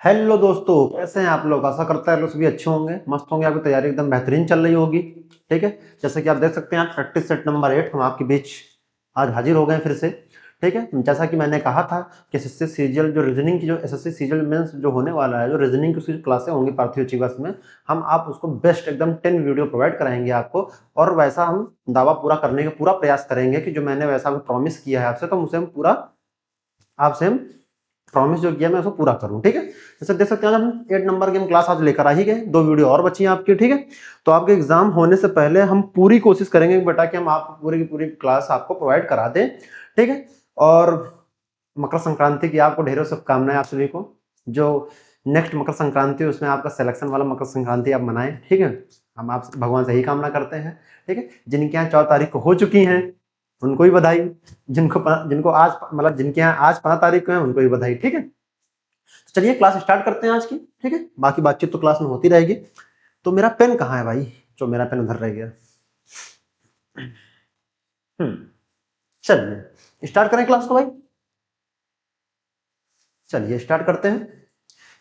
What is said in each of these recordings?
Hello दोस्तों, कैसे हैं आप लोग। आशा करता है लोग सभी अच्छे होंगे, मस्त होंगे। आपकी तैयारी एकदम बेहतरीन चल रही होगी। ठीक है, जैसे कि आप देख सकते हैं आज प्रैक्टिस सेट नंबर 8 हम आपके बीच आज हाजिर हो गए फिर से। ठीक है, जैसा कि मैंने कहा था कि एसएससी सीजीएल जो रीजनिंग की जो एसएससी सीजीएल मेंस जो होने वाला है, जो रीजनिंग की उसकी क्लासें होंगी पार्थिव जीवास में, हम आप उसको बेस्ट एकदम 10 वीडियो प्रोवाइड कराएंगे आपको। और वैसा हम दावा पूरा करने का पूरा प्रयास करेंगे कि जो मैंने वैसा प्रॉमिस किया है आपसे, तो उसे हम पूरा आपसे हम प्रॉमिस जो किया मैं उसको पूरा करूं। ठीक है, जैसे देख सकते हैं हम 8 नंबर की हम क्लास आज लेकर आ ही गए, 2 वीडियो और बची हैं आपकी। ठीक है, तो आपके एग्जाम होने से पहले हम पूरी कोशिश करेंगे बेटा कि हम आप पूरी की पूरी क्लास आपको प्रोवाइड करा दें। ठीक है, और मकर संक्रांति की आपको ढेरों शुभकामनाएं आप सभी को। जो नेक्स्ट मकर संक्रांति है उसमें आपका सिलेक्शन वाला मकर संक्रांति आप मनाएं। ठीक है, हम आप भगवान से यही कामना करते हैं। ठीक है, जिनके यहाँ 4 तारीख को हो चुकी हैं उनको भी बधाई, जिनको आज मतलब जिनके यहाँ आज 5 तारीख को है उनको भी बधाई। ठीक है, तो चलिए क्लास स्टार्ट करते हैं आज की। ठीक है, बाकी बातचीत तो क्लास में होती रहेगी। तो मेरा पेन कहाँ है भाई, जो मेरा पेन उधर रह गया। चलिए स्टार्ट करें क्लास को भाई। चलिए स्टार्ट करते हैं।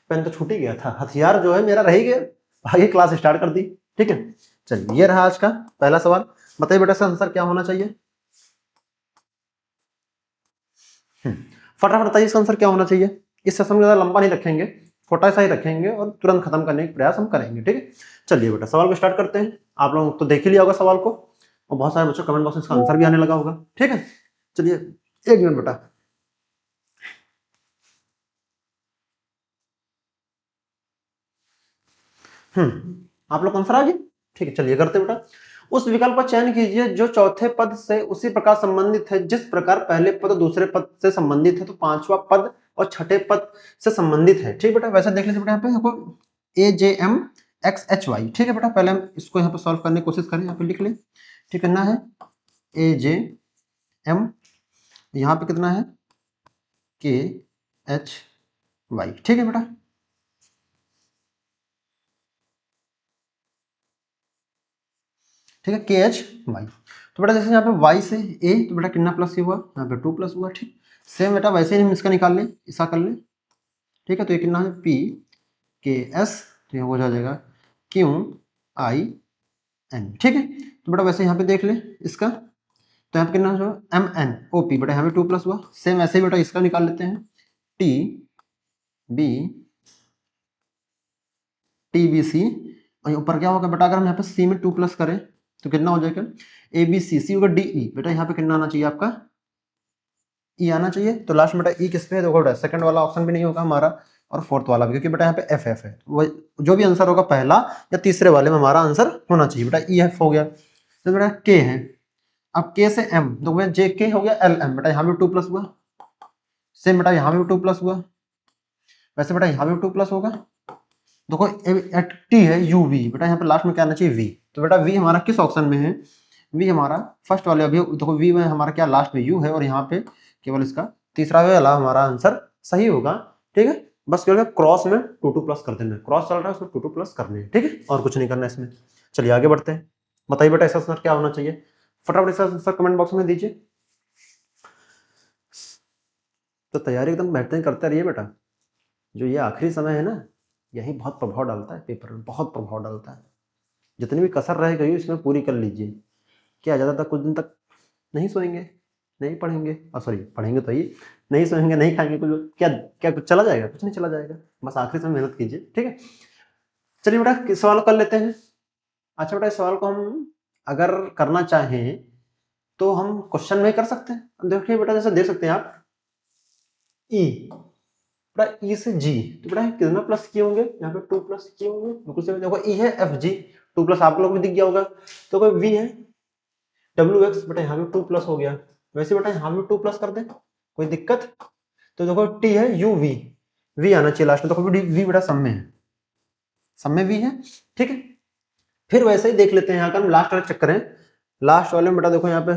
पेन तो छूट ही गया था, हथियार जो है मेरा रह ही गया। आगे क्लास स्टार्ट कर दी। ठीक है, चलिए ये रहा आज का पहला सवाल। बताइए बेटा इसका आंसर क्या होना चाहिए। फटाफट बताइए इसका आंसर क्या होना चाहिए। इस सेशन में ज्यादा लंबा नहीं रखेंगे, छोटा सा ही रखेंगे और तुरंत खत्म करने का प्रयास हम करेंगे। ठीक है, चलिए बेटा सवाल को स्टार्ट करते हैं। आप लोग तो देख ही लिया होगा सवाल को, और बहुत सारे बच्चों कमेंट बॉक्स में इसका आंसर भी आने लगा होगा। ठीक है, चलिए 1 मिनट बेटा। आप लोग आंसर आ गए। ठीक है, चलिए करते बेटा। उस विकल्प का चयन कीजिए जो चौथे पद से उसी प्रकार संबंधित है जिस प्रकार पहले पद दूसरे पद से संबंधित है, तो पांचवा पद और छठे पद से संबंधित है। ठीक बेटा, वैसे देख लीजिए बेटा, यहाँ पे देखो AJM XHY। ठीक है बेटा, पहले हम इसको यहाँ पे सॉल्व करने की कोशिश करें। यहाँ पे लिख लें। ठीक करना है AJM, यहाँ पे कितना है KHY। ठीक है बेटा, ठीक है KHY। तो बेटा जैसे यहाँ पे y से a, तो बेटा कितना प्लस हुआ, यहाँ पे 2 प्लस हुआ। ठीक, सेम बेटा वैसे ही हम इसका निकाल लें, इसका कर लें। ठीक है, तो ये कितना है PKS, तो यहाँ हो जाएगा QIN। ठीक है, तो बेटा वैसे यहाँ पे देख ले इसका, तो यहाँ पे कितना जो MNOP, बेटा यहाँ पे 2 प्लस हुआ। सेम ऐसे ही बेटा इसका निकाल लेते हैं TBC, और ऊपर क्या होगा बेटा, अगर हम यहाँ पे C में 2 प्लस करें तो कितना हो जाएगा ABC होगा DE। बेटा यहाँ पे कितना आना चाहिए आपका ई आना चाहिए। तो लास्ट में बेटा ई किस पे है, देखो बेटा सेकंड वाला ऑप्शन भी नहीं होगा हमारा और फोर्थ वाला भी, क्योंकि बेटा यहाँ पे एफ एफ है। वो जो भी आंसर होगा पहला या तीसरे वाले में हमारा आंसर होना चाहिए। बेटा ई एफ हो गया। तो बेटा के है, अब के से एम, तो बेटा जे के हो गया एल एम। बेटा यहाँ भी 2 प्लस हुआ। सेम बेटा यहाँ भी 2 प्लस हुआ। वैसे बेटा यहाँ भी 2 प्लस होगा। देखो टी है यू वी, बेटा यहाँ पे लास्ट में क्या आना चाहिए वी। तो बेटा वी हमारा किस ऑप्शन में है, वी हमारा फर्स्ट वाले। अभी देखो वी में हमारा क्या लास्ट में यू है, और यहाँ पे केवल इसका तीसरा वाला हमारा आंसर सही होगा। ठीक है, बस केवल क्रॉस में 2 प्लस कर देना है, क्रॉस चल रहा है उसमें 2 प्लस करने हैं। ठीक है, और कुछ नहीं करना है इसमें। चलिए आगे बढ़ते हैं। बताइए बेटा इसका आंसर क्या होना चाहिए, फटाफट इसका आंसर कमेंट बॉक्स में दीजिए। तो तैयारी एकदम बेहतरीन करते रहिए बेटा। जो ये आखिरी समय है ना, यही बहुत प्रभाव डालता है पेपर में, बहुत प्रभाव डालता है। जितनी भी कसर रह गई इसमें पूरी कर लीजिए। क्या ज़्यादा कुछ दिन तक नहीं सोएंगे, नहीं पढ़ेंगे, सॉरी पढ़ेंगे तो ही, नहीं सोएंगे, नहीं खाएंगे, कुछ क्या क्या कुछ चला जाएगा, कुछ नहीं चला जाएगा। बस आखिरी समय मेहनत कीजिए। ठीक है, चलिए बेटा सवाल कर लेते हैं। अच्छा बेटा इस सवाल को हम अगर करना चाहें तो हम क्वेश्चन में कर सकते हैं। देखिए बेटा जैसे दे सकते हैं आप ई, बेटा ई से जी, तो बेटा कितना प्लस किए होंगे, यहाँ पे 2 प्लस किए होंगे। बिल्कुल सही, देखो ई है एफ जी, 2 प्लस आप लोग भी दिख गया होगा। तो कोई वी है डब्ल्यू एक्स, बेटा यहाँ भी 2 प्लस हो गया। वैसे बेटा यहाँ भी 2 प्लस कर दे, कोई दिक्कत। तो देखो टी है यू वी, वी आना चाहिए लास्ट में। देखो वी बेटा सम में है, सम में वी है। ठीक है, फिर वैसे ही देख लेते हैं यहाँ का हम लास्ट वाला चेक करें। लास्ट वाले में बेटा देखो यहाँ पे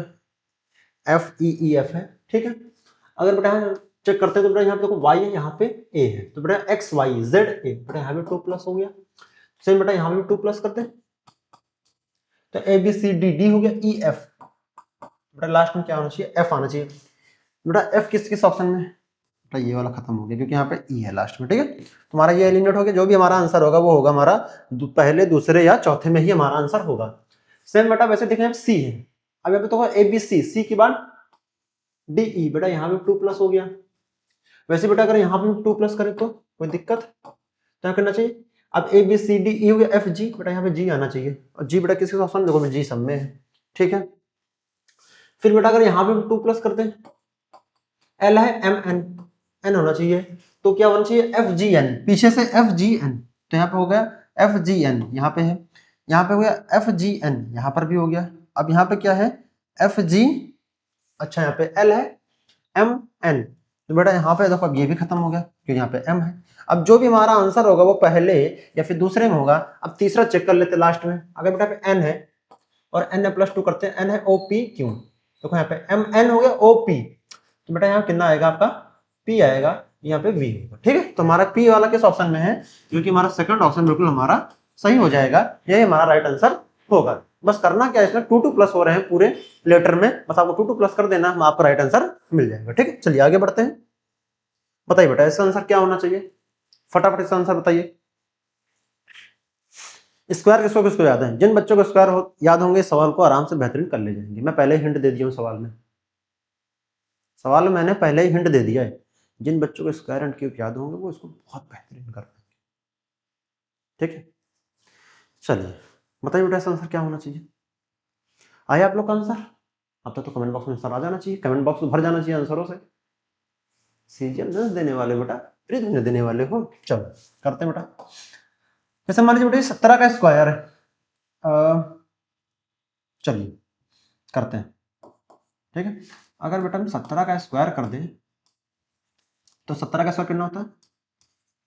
एफ ई ई एफ है। ठीक है, अगर बेटा चेक करते हैं तो बेटा यहाँ पे देखो y है, यहाँ पे a है, तो बेटा एक्स वाई जेड ए, बेटा यहाँ पे 2 प्लस हो गया। सेम बेटा यहाँ पे 2 प्लस करते हैं, तो A B C D D हो गया ई एफ। बेटा लास्ट में क्या होना चाहिए, एफ आना चाहिए। बेटा एफ किस किस ऑप्शन में, तो ये वाला खत्म हो गया क्योंकि यहाँ पे ई है लास्ट में, ठीक है। तुम्हारा ये एलिमिनेट हो गया, जो भी हमारा आंसर होगा वो होगा हमारा पहले दूसरे या चौथे में ही हमारा आंसर होगा। सेम बेटा वैसे देखें सी है, अब यहाँ पे तो ए बी सी के बाद डी ई, बेटा यहाँ पे 2 प्लस हो गया। वैसे बेटा अगर यहाँ पे 2 प्लस करें तो कोई दिक्कत, क्या करना चाहिए। अब ए बी सी डी ई हो गया, एफ जी, बेटा यहाँ पे जी आना चाहिए, और जी बेटा किसके ऑप्शन देखो जी सब में है, ठीक है। फिर बेटा अगर यहाँ पे 2 प्लस करते हैं, एल है एम एन, एन होना चाहिए, तो क्या होना चाहिए एफ जी एन, पीछे से एफ जी एन, तो यहाँ पे हो गया एफ जी एन, यहाँ पे है, यहाँ पे हो गया एफ जी एन, यहाँ पर भी हो गया। अब यहाँ पे क्या है एफ जी, अच्छा यहाँ पे एल है एम एन, तो बेटा यहाँ पे देखो अब ये भी खत्म हो गया क्योंकि यहाँ पे एम है। अब जो भी हमारा आंसर होगा वो पहले या फिर दूसरे में होगा। अब तीसरा चेक कर लेते लास्ट में, अगर बेटा पे एन है और एन प्लस 2 करते हैं, एन है ओ पी क्यू, देखो यहाँ पे एम एन हो गया ओ पी, तो बेटा यहाँ कितना आएगा आपका पी आएगा, यहाँ पे वी होगा, ठीक है। तो हमारा पी वाला किस ऑप्शन में है, जो कि हमारा सेकंड ऑप्शन बिल्कुल हमारा सही हो जाएगा, यही हमारा राइट आंसर होगा। बस करना क्या है, इसमें 2 2 प्लस हो रहे हैं पूरे लेटर में, बस आपको 2 2 प्लस कर देना, हम आपको राइट आंसर मिल जाएगा, ठीक है। चलिए आगे बढ़ते हैं, बताइए बेटा इसका आंसर क्या होना चाहिए, फटाफट इसका आंसर बताइए। स्क्वायर किसको किसको याद है, जिन बच्चों को स्क्वायर याद होंगे सवाल को आराम से बेहतरीन कर ले जाएंगे। मैं पहले ही हिंट दे दिया हूँ सवाल में, सवाल मैंने पहले ही हिंट दे दिया है, जिन बच्चों को स्क्वायर एंड क्यूब याद होंगे वो इसको बहुत बेहतरीन कर पाएंगे, ठीक है। चलिए बताइए बेटा इसका आंसर क्या होना चाहिए, आया आप लोग का आंसर। अब तक तो कमेंट बॉक्स में आंसर आ जाना चाहिए, कमेंट बॉक्स भर जाना चाहिए आंसरों से। सीरियल देने वाले बेटा, फ्री देने वाले हो। चलो करते हैं बेटा, जैसे मान लीजिए बेटा 17 का स्क्वायर है, चलिए करते हैं, ठीक है। अगर बेटा हम 17 का स्क्वायर कर दें तो 17 का स्क्वायर कितना होता है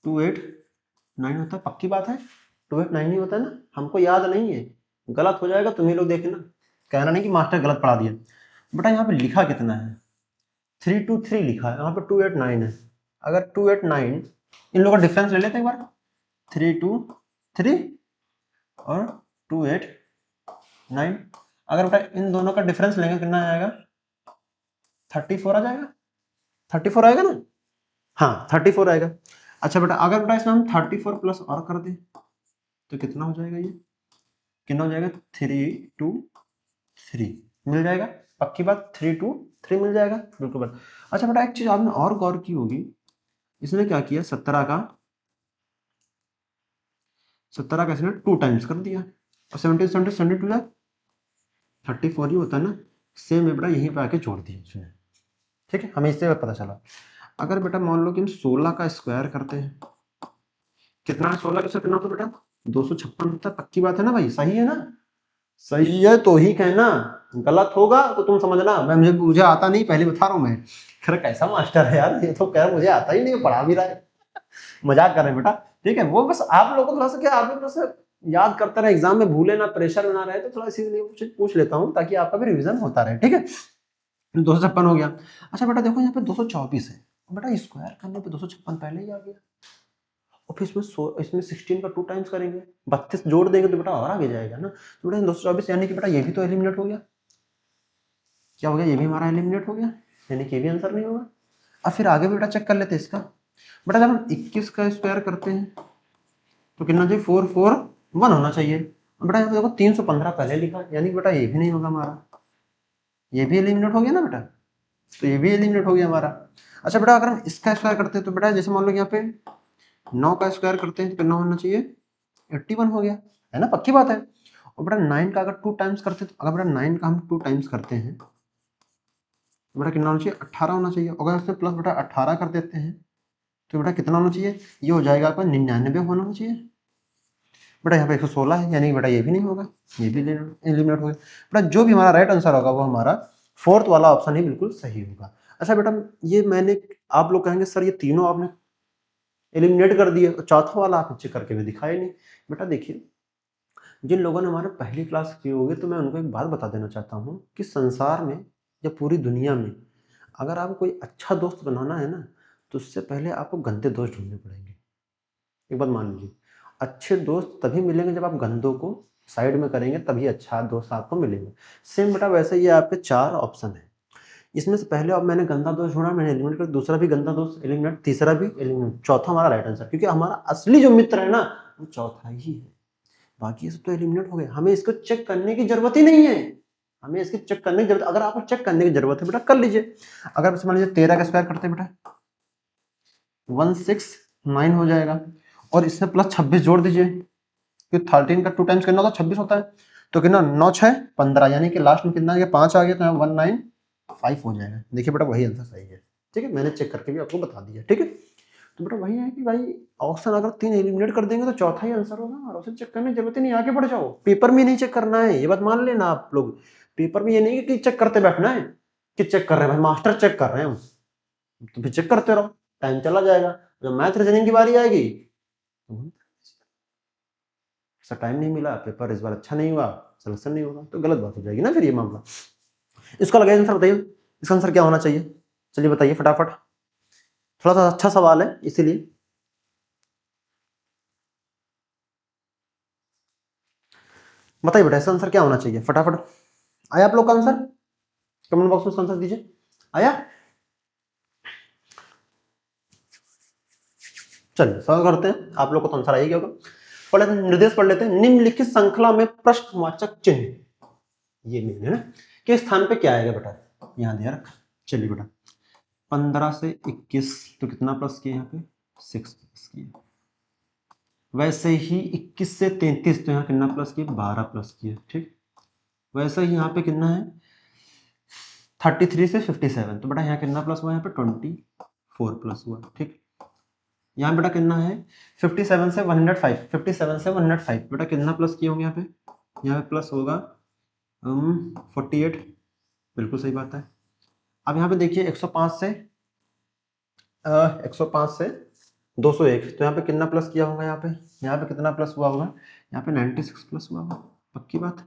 289 होता है, पक्की बात है 289 ही होता है ना, हमको याद नहीं है, गलत हो जाएगा तुम ही लोग देखना, कहना नहीं कि मास्टर गलत पढ़ा दिया। बेटा यहाँ पे लिखा कितना है 323 लिखा है, यहाँ पे 289 है। अगर 289 इन लोगों का डिफरेंस ले लेते हैं एक बार, 323 और 289, अगर बेटा इन दोनों का डिफरेंस लेंगे कितना आएगा 34 आ जाएगा, 34 आएगा ना, हाँ 34 आएगा। अच्छा बेटा अगर बेटा इसमें हम 34 प्लस और कर दें तो कितना हो जाएगा, ये कितना हो जाएगा 323 मिल जाएगा, पक्की बात 323 मिल जाएगा बिल्कुल बात। अच्छा बेटा एक चीज आपने और गौर की होगी, इसने क्या किया 17 का इसने 2 टाइम्स कर दिया, और 17 72 34 ही होता है ना, सेम है बेटा यहीं पे आके जोड़ दिया इसने, ठीक है, हमें इससे पता चला। अगर बेटा मान लो कि हम 16 का स्क्वायर करते हैं, कितना है 16 का स्क्वायर कितना होता है बेटा 256 होता है, पक्की बात है ना भाई, सही है ना, सही है तो ही कहना, गलत होगा तो तुम समझना, मैं मुझे आता नहीं पहले बता रहा हूँ मैं, खैर कैसा मास्टर है यार ये, तो कह मुझे आता ही नहीं पढ़ा भी रहा है, मजाक कर रहे हैं बेटा, ठीक है। वो बस आप लोगों को थोड़ा सा क्या, आप लोग थोड़ा सा याद करते रहे, एग्जाम में भूले ना, प्रेशर में ना रहे, तो थोड़ा इसीलिए पूछ लेता हूँ ताकि आपका भी रिविजन होता रहे, ठीक है। 256 हो गया। अच्छा बेटा देखो यहाँ पे 224 है, बेटा स्क्वायर करने पे 256 पहले ही आ गया, और फिर इसमें 16 का 2 टाइम्स करेंगे, 32 जोड़ देंगे तो बेटा और आगे जाएगा ना, तो बेटा 224 यानी कि बेटा ये भी तो एलिमिनेट हो गया, क्या हो गया ये भी हमारा एलिमिनेट हो गया, यानी कि ये भी आंसर नहीं होगा। अब फिर आगे बेटा चेक कर लेते हैं इसका, बेटा जब हम 21 का स्क्वायर करते हैं तो कितना चाहिए 441 होना चाहिए, बेटा यहाँ पे देखो 315 पहले लिखा, यानी कि बेटा ये भी नहीं होगा हमारा, ये भी एलिमिनेट हो गया ना बेटा, तो ये भी एलिमिनेट हो गया हमारा। अच्छा बेटा अगर हम इसका स्क्वायर करते हैं तो बेटा जैसे मान लो यहाँ पे 9 का स्क्वायर करते हैं तो कितना होना चाहिए 81 हो गया, है ना, पक्की बात है। और बेटा 9 का अगर 2 टाइम्स करते हैं तो अगर बेटा 9 का हम 2 टाइम्स करते हैं तो बेटा कितना होना चाहिए 18 होना चाहिए, अगर उसमें प्लस बेटा 18 कर देते हैं तो बेटा कितना होना चाहिए, ये हो जाएगा आपका 99 होना चाहिए, बेटा यहाँ पे 116 है, यानी कि बेटा ये भी नहीं होगा, ये भी एलिमिनेट हो गया। बेटा जो भी हमारा राइट आंसर होगा वो हमारा फोर्थ वाला ऑप्शन ही बिल्कुल सही होगा। अच्छा बेटा ये मैंने, आप लोग कहेंगे सर ये तीनों आपने एलिमिनेट कर दिए और चौथा वाला आपने चेक करके भी दिखाया नहीं। बेटा देखिए जिन लोगों ने हमारे पहली क्लास की होगी तो मैं उनको एक बात बता देना चाहता हूँ कि संसार में या पूरी दुनिया में अगर आपको कोई अच्छा दोस्त बनाना है ना तो उससे पहले आपको गंदे दोस्त ढूंढने पड़ेंगे। एक बात मान लीजिए, अच्छे दोस्त तभी मिलेंगे जब आप गंदों को साइड में करेंगे, तभी अच्छा दोस्त आपको मिलेंगे। सेम बेटा वैसे ये आपके 4 ऑप्शन है, इसमें से पहले अब मैंने गंदा दोष ढूंढा, मैंने एलिमिनेट कर, दूसरा भी गंदा दोष एलिमिनेट, तीसरा भी एलिमिनेट, चौथा हमारा राइट आंसर, क्योंकि हमारा असली जो मित्र है ना वो चौथा ही है, बाकी सब तो एलिमिनेट हो गए। हमें इसको चेक करने की जरूरत ही नहीं है, हमें इसकी चेक करने की जरूरत, अगर आपको चेक करने की जरूरत है बेटा कर लीजिए। अगर मान लीजिए 13 का स्क्वायर करते हैं बेटा 169 हो जाएगा, और इसमें प्लस 26 जोड़ दीजिए, क्योंकि 13 का 2 टाइम्स करना होता है 26 होता है, तो कितना 9 6 15, यानी कि लास्ट में कितना 5 आ गया, तो 195 हो जाएगा। देखिए बेटा वही आंसर सही है, ठीक है, मैंने चेक करके भी आपको बता दिया, ठीक है। तो बेटा वही है कि भाई ऑप्शन अगर 3 एलिमिनेट कर देंगे तो चौथा ही आंसर होगा, और ऑप्शन चेक करने की जरूरत ही नहीं, आगे बढ़ जाओ। पेपर में नहीं चेक करना है, ये बात मान लेना आप लोग, पेपर में ये नहीं कि चेक करते बैठना है कि चेक कर रहे हैं भाई, मास्टर चेक कर रहे हैं हम, तो फिर चेक करते रहो, टाइम चला जाएगा। जब मैथ रीजनिंग की बारी आएगी सर टाइम नहीं मिला, पेपर इस बार अच्छा नहीं हुआ, सिलेक्शन नहीं होगा, तो गलत बात हो जाएगी ना फिर ये मामला। इसका लगाइए आंसर, बताइए इसका आंसर क्या होना चाहिए, चलिए बताइए फटाफट, थोड़ा सा अच्छा सवाल है इसीलिए। बताइए बेटा इसका आंसर क्या होना चाहिए, फटाफट आया आप लोग का आंसर, कमेंट बॉक्स में आंसर दीजिए, आया। चलिए सवाल करते हैं, आप लोग को तो आंसर आएगा होगा। पढ़ लेते हैं, निर्देश पढ़ लेते हैं। निम्नलिखित श्रृंखला में प्रश्नवाचक चिन्ह, ये नहीं है ना, के स्थान पे क्या आएगा बेटा, यहाँ दिया रखा। चलिए बेटा 15 से 21, तो कितना प्लस किया यहाँ पे 6 प्लस किया, वैसे ही 21 से 33, तो यहाँ कितना प्लस किया 12 प्लस किया, ठीक। वैसे ही यहाँ पे कितना है 33 से 57, तो बेटा यहाँ कितना प्लस हुआ, यहाँ पे 24 प्लस हुआ, ठीक। यहाँ बेटा कितना है 57 से 105, 57 से 105, बेटा कितना प्लस किए होंगे यहाँ पे प्लस होगा 48, बिल्कुल सही बात है। अब यहाँ पे देखिए 105 से 201, तो यहाँ पे कितना प्लस किया होगा, यहाँ पे कितना प्लस हुआ होगा, यहाँ पे 96 प्लस हुआ होगा, पक्की बात,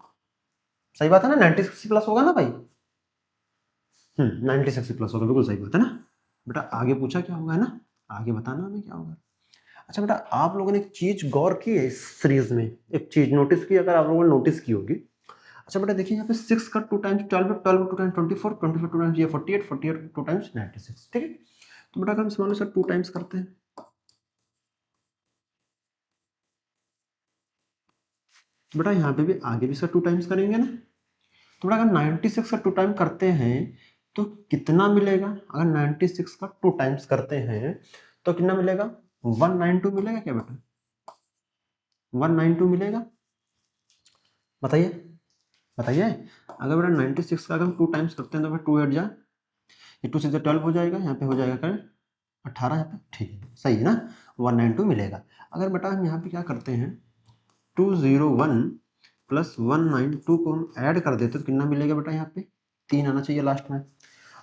सही बात है ना, 96 प्लस होगा ना भाई, 96 प्लस होगा, बिल्कुल सही बात है ना। बेटा आगे पूछा क्या होगा, है ना, आगे बताना हमें क्या होगा। अच्छा बेटा आप लोगों ने एक चीज गौर की है इस सीरीज में, एक चीज नोटिस की, अगर आप लोगों ने नोटिस की होगी। अच्छा बेटा देखिए यहाँ पे 6 का 2 टाइम्स 12, 12 2 टाइम्स 24, 24 2 टाइम्स ये 48, 48 2 टाइम्स 96, ठीक है। तो बेटा अगर हम इसमें सर 2 टाइम्स करते हैं, तो बेटा यहाँ पे भी आगे भी इसका 2 टाइम्स करेंगे ना, तो बेटा अगर 96 का 2 टाइम करते हैं तो कितना मिलेगा, अगर 96 का 2 टाइम्स करते हैं तो कितना मिलेगा 192 मिलेगा क्या बेटा, 192 मिलेगा, बताइए बताइए। अगर बेटा 96 का अगर हम 2 टाइम्स करते हैं तो फिर 2 8 जा, ये 2 से 12 हो जाएगा, यहाँ पे हो जाएगा कर 18, यहाँ पे ठीक है सही है ना, 192 मिलेगा। अगर बेटा हम यहाँ पे क्या करते हैं 201 प्लस 192 को हम ऐड कर देते तो कितना मिलेगा बेटा, यहाँ पे 3 आना चाहिए लास्ट में।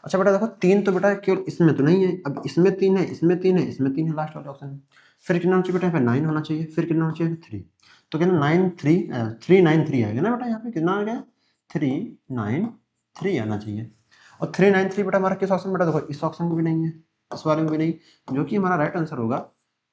अच्छा बेटा देखो 3 तो बेटा केवल इसमें तो नहीं है, अब इसमें 3 है, इसमें 3 है, इसमें 3 है लास्ट वाले ऑप्शन में, फिर कितना होना चाहिए बेटा, यहाँ पे 9 होना चाहिए, फिर कितना होना चाहिए 3, तो कितना 393 आएगा ना बेटा, यहाँ पे कितना आ गया 393 आना चाहिए। और 393 बेटा हमारा किस ऑप्शन, बेटा देखो इस ऑप्शन में भी नहीं है, इस वाले में भी नहीं, जो कि हमारा राइट आंसर होगा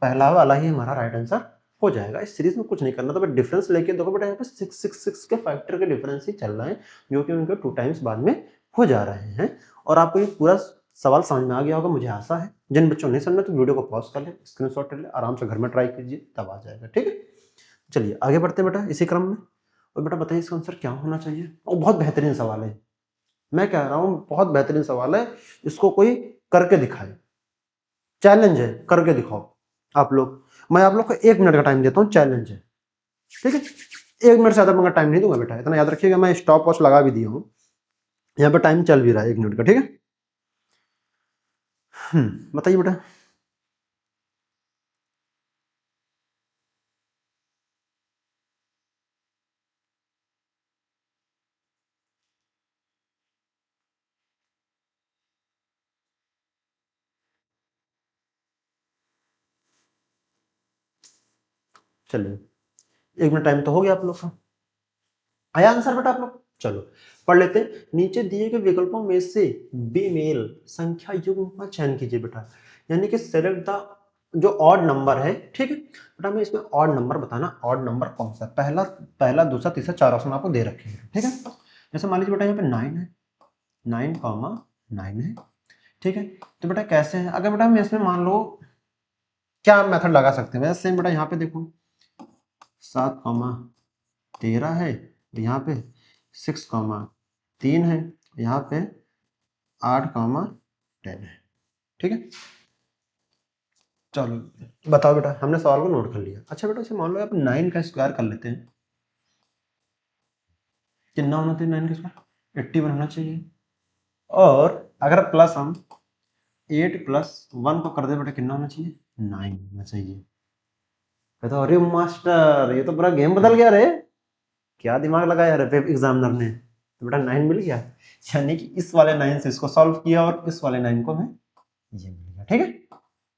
पहला वाला ही हमारा राइट आंसर हो जाएगा। इस सीरीज में कुछ नहीं करना, तो डिफरेंस लेके देखो बेटा यहाँ पे 666 के फैक्टर के डिफरेंस ही चल रहे हैं, जो कि उनके 2 टाइम्स बाद में हो जा रहे हैं। और आपको ये पूरा सवाल समझ में आ गया होगा मुझे आशा है। जिन बच्चों नहीं समझा तो वीडियो को पॉज कर ले, स्क्रीनशॉट ले, आराम से घर में ट्राई कीजिए, तब आ जाएगा, ठीक है। चलिए आगे बढ़ते हैं बेटा इसी क्रम में। और बेटा बताइए इसका आंसर क्या होना चाहिए, और बहुत बेहतरीन सवाल है, मैं कह रहा हूँ बहुत बेहतरीन सवाल है, इसको कोई करके दिखाए, चैलेंज है, करके दिखाओ आप लोग। मैं आप लोग को 1 मिनट का टाइम देता हूँ, चैलेंज है, ठीक है। 1 मिनट से ज्यादा मैं टाइम नहीं दूंगा बेटा, इतना याद रखिएगा, मैं स्टॉप वॉच लगा भी दिया हूँ, यहाँ पे टाइम चल भी रहा है 1 मिनट का, ठीक है। बताइए बेटा। चलिए 1 मिनट टाइम तो हो गया आप लोग का, आया आंसर बेटा आप लोग, चलो पढ़ लेते हैं। नीचे दिए गए विकल्पों में से बेमेल संख्या युग्म का चयन कीजिए बेटा, यानी कि सेलेक्ट द जो ऑड नंबर है, ठीक है बेटा। हमें इसमें ऑड नंबर बताना, ऑड नंबर कौन सा, पहला पहला दूसरा तीसरा 4 ऑप्शन आपको दे रखे हैं, ठीक है। जैसे मान लीजिए बेटा यहाँ पे 9 है, 9 कॉमा 9 है। ठीक है, तो बेटा कैसे है, अगर बेटा हम इसमें मान लो क्या मेथड लगा सकते हैं, वैसे सेम बेटा यहाँ पे देखो 7,13 है, यहाँ पे 6,3 है, यहाँ पे 8,10 है। ठीक है, चलो बताओ बेटा, हमने सवाल को नोट कर लिया। अच्छा बेटा, इसे मान लो आप 9 का स्क्वायर कर लेते हैं, कितना होना चाहिए 9 का स्क्वायर, 81 होना चाहिए। और अगर प्लस हम 8 प्लस 1 को कर दे बेटा, कितना होना चाहिए, 9 होना चाहिए। कहता अरे मास्टर ये तो पूरा गेम बदल गया रे, क्या दिमाग लगाया रे एग्जामिनर ने। तो बेटा 9 मिल गया, यानी कि इस वाले 9 से इसको सॉल्व किया और इस वाले 9 को मैं ये मिल गया। ठीक है,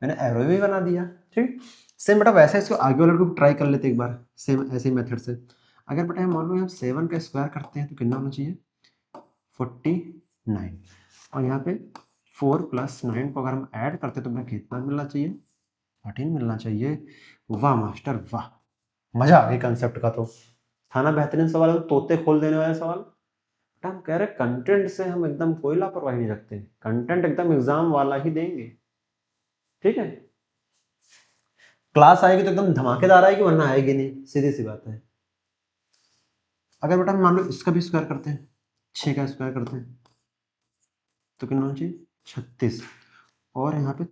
मैंने एरो भी बना दिया। ठीक, सेम बेटा वैसे इसको आगे वाले को ट्राई कर लेते एक बार, सेम ऐसे ही मेथड से। अगर बेटा मान लो हम 7 का स्क्वायर करते हैं तो कितना होना चाहिए, 49। और यहाँ पे 4 प्लस 9 को अगर हम ऐड करते तो हमें कितना मिलना चाहिए, 13 मिलना चाहिए। वाह मास्टर वाह, मजा आ गई कंसेप्ट का। तो था ना बेहतरीन सवाल, तोते खोल देने वाले सवाल। हम कह रहे कंटेंट से हम एकदम कोई लापरवाही नहीं रखते, कंटेंट एकदम एग्जाम वाला ही देंगे। ठीक है, क्लास आएगी तो एकदम धमाकेदार आएगी, वरना आएगी नहीं, सीधी सी बात है। अगर बेटा मान लो इसका भी स्क्वायर करते हैं, 6 का स्क्वायर करते हैं तो कितना होना चाहिए, 36। और यहाँ पे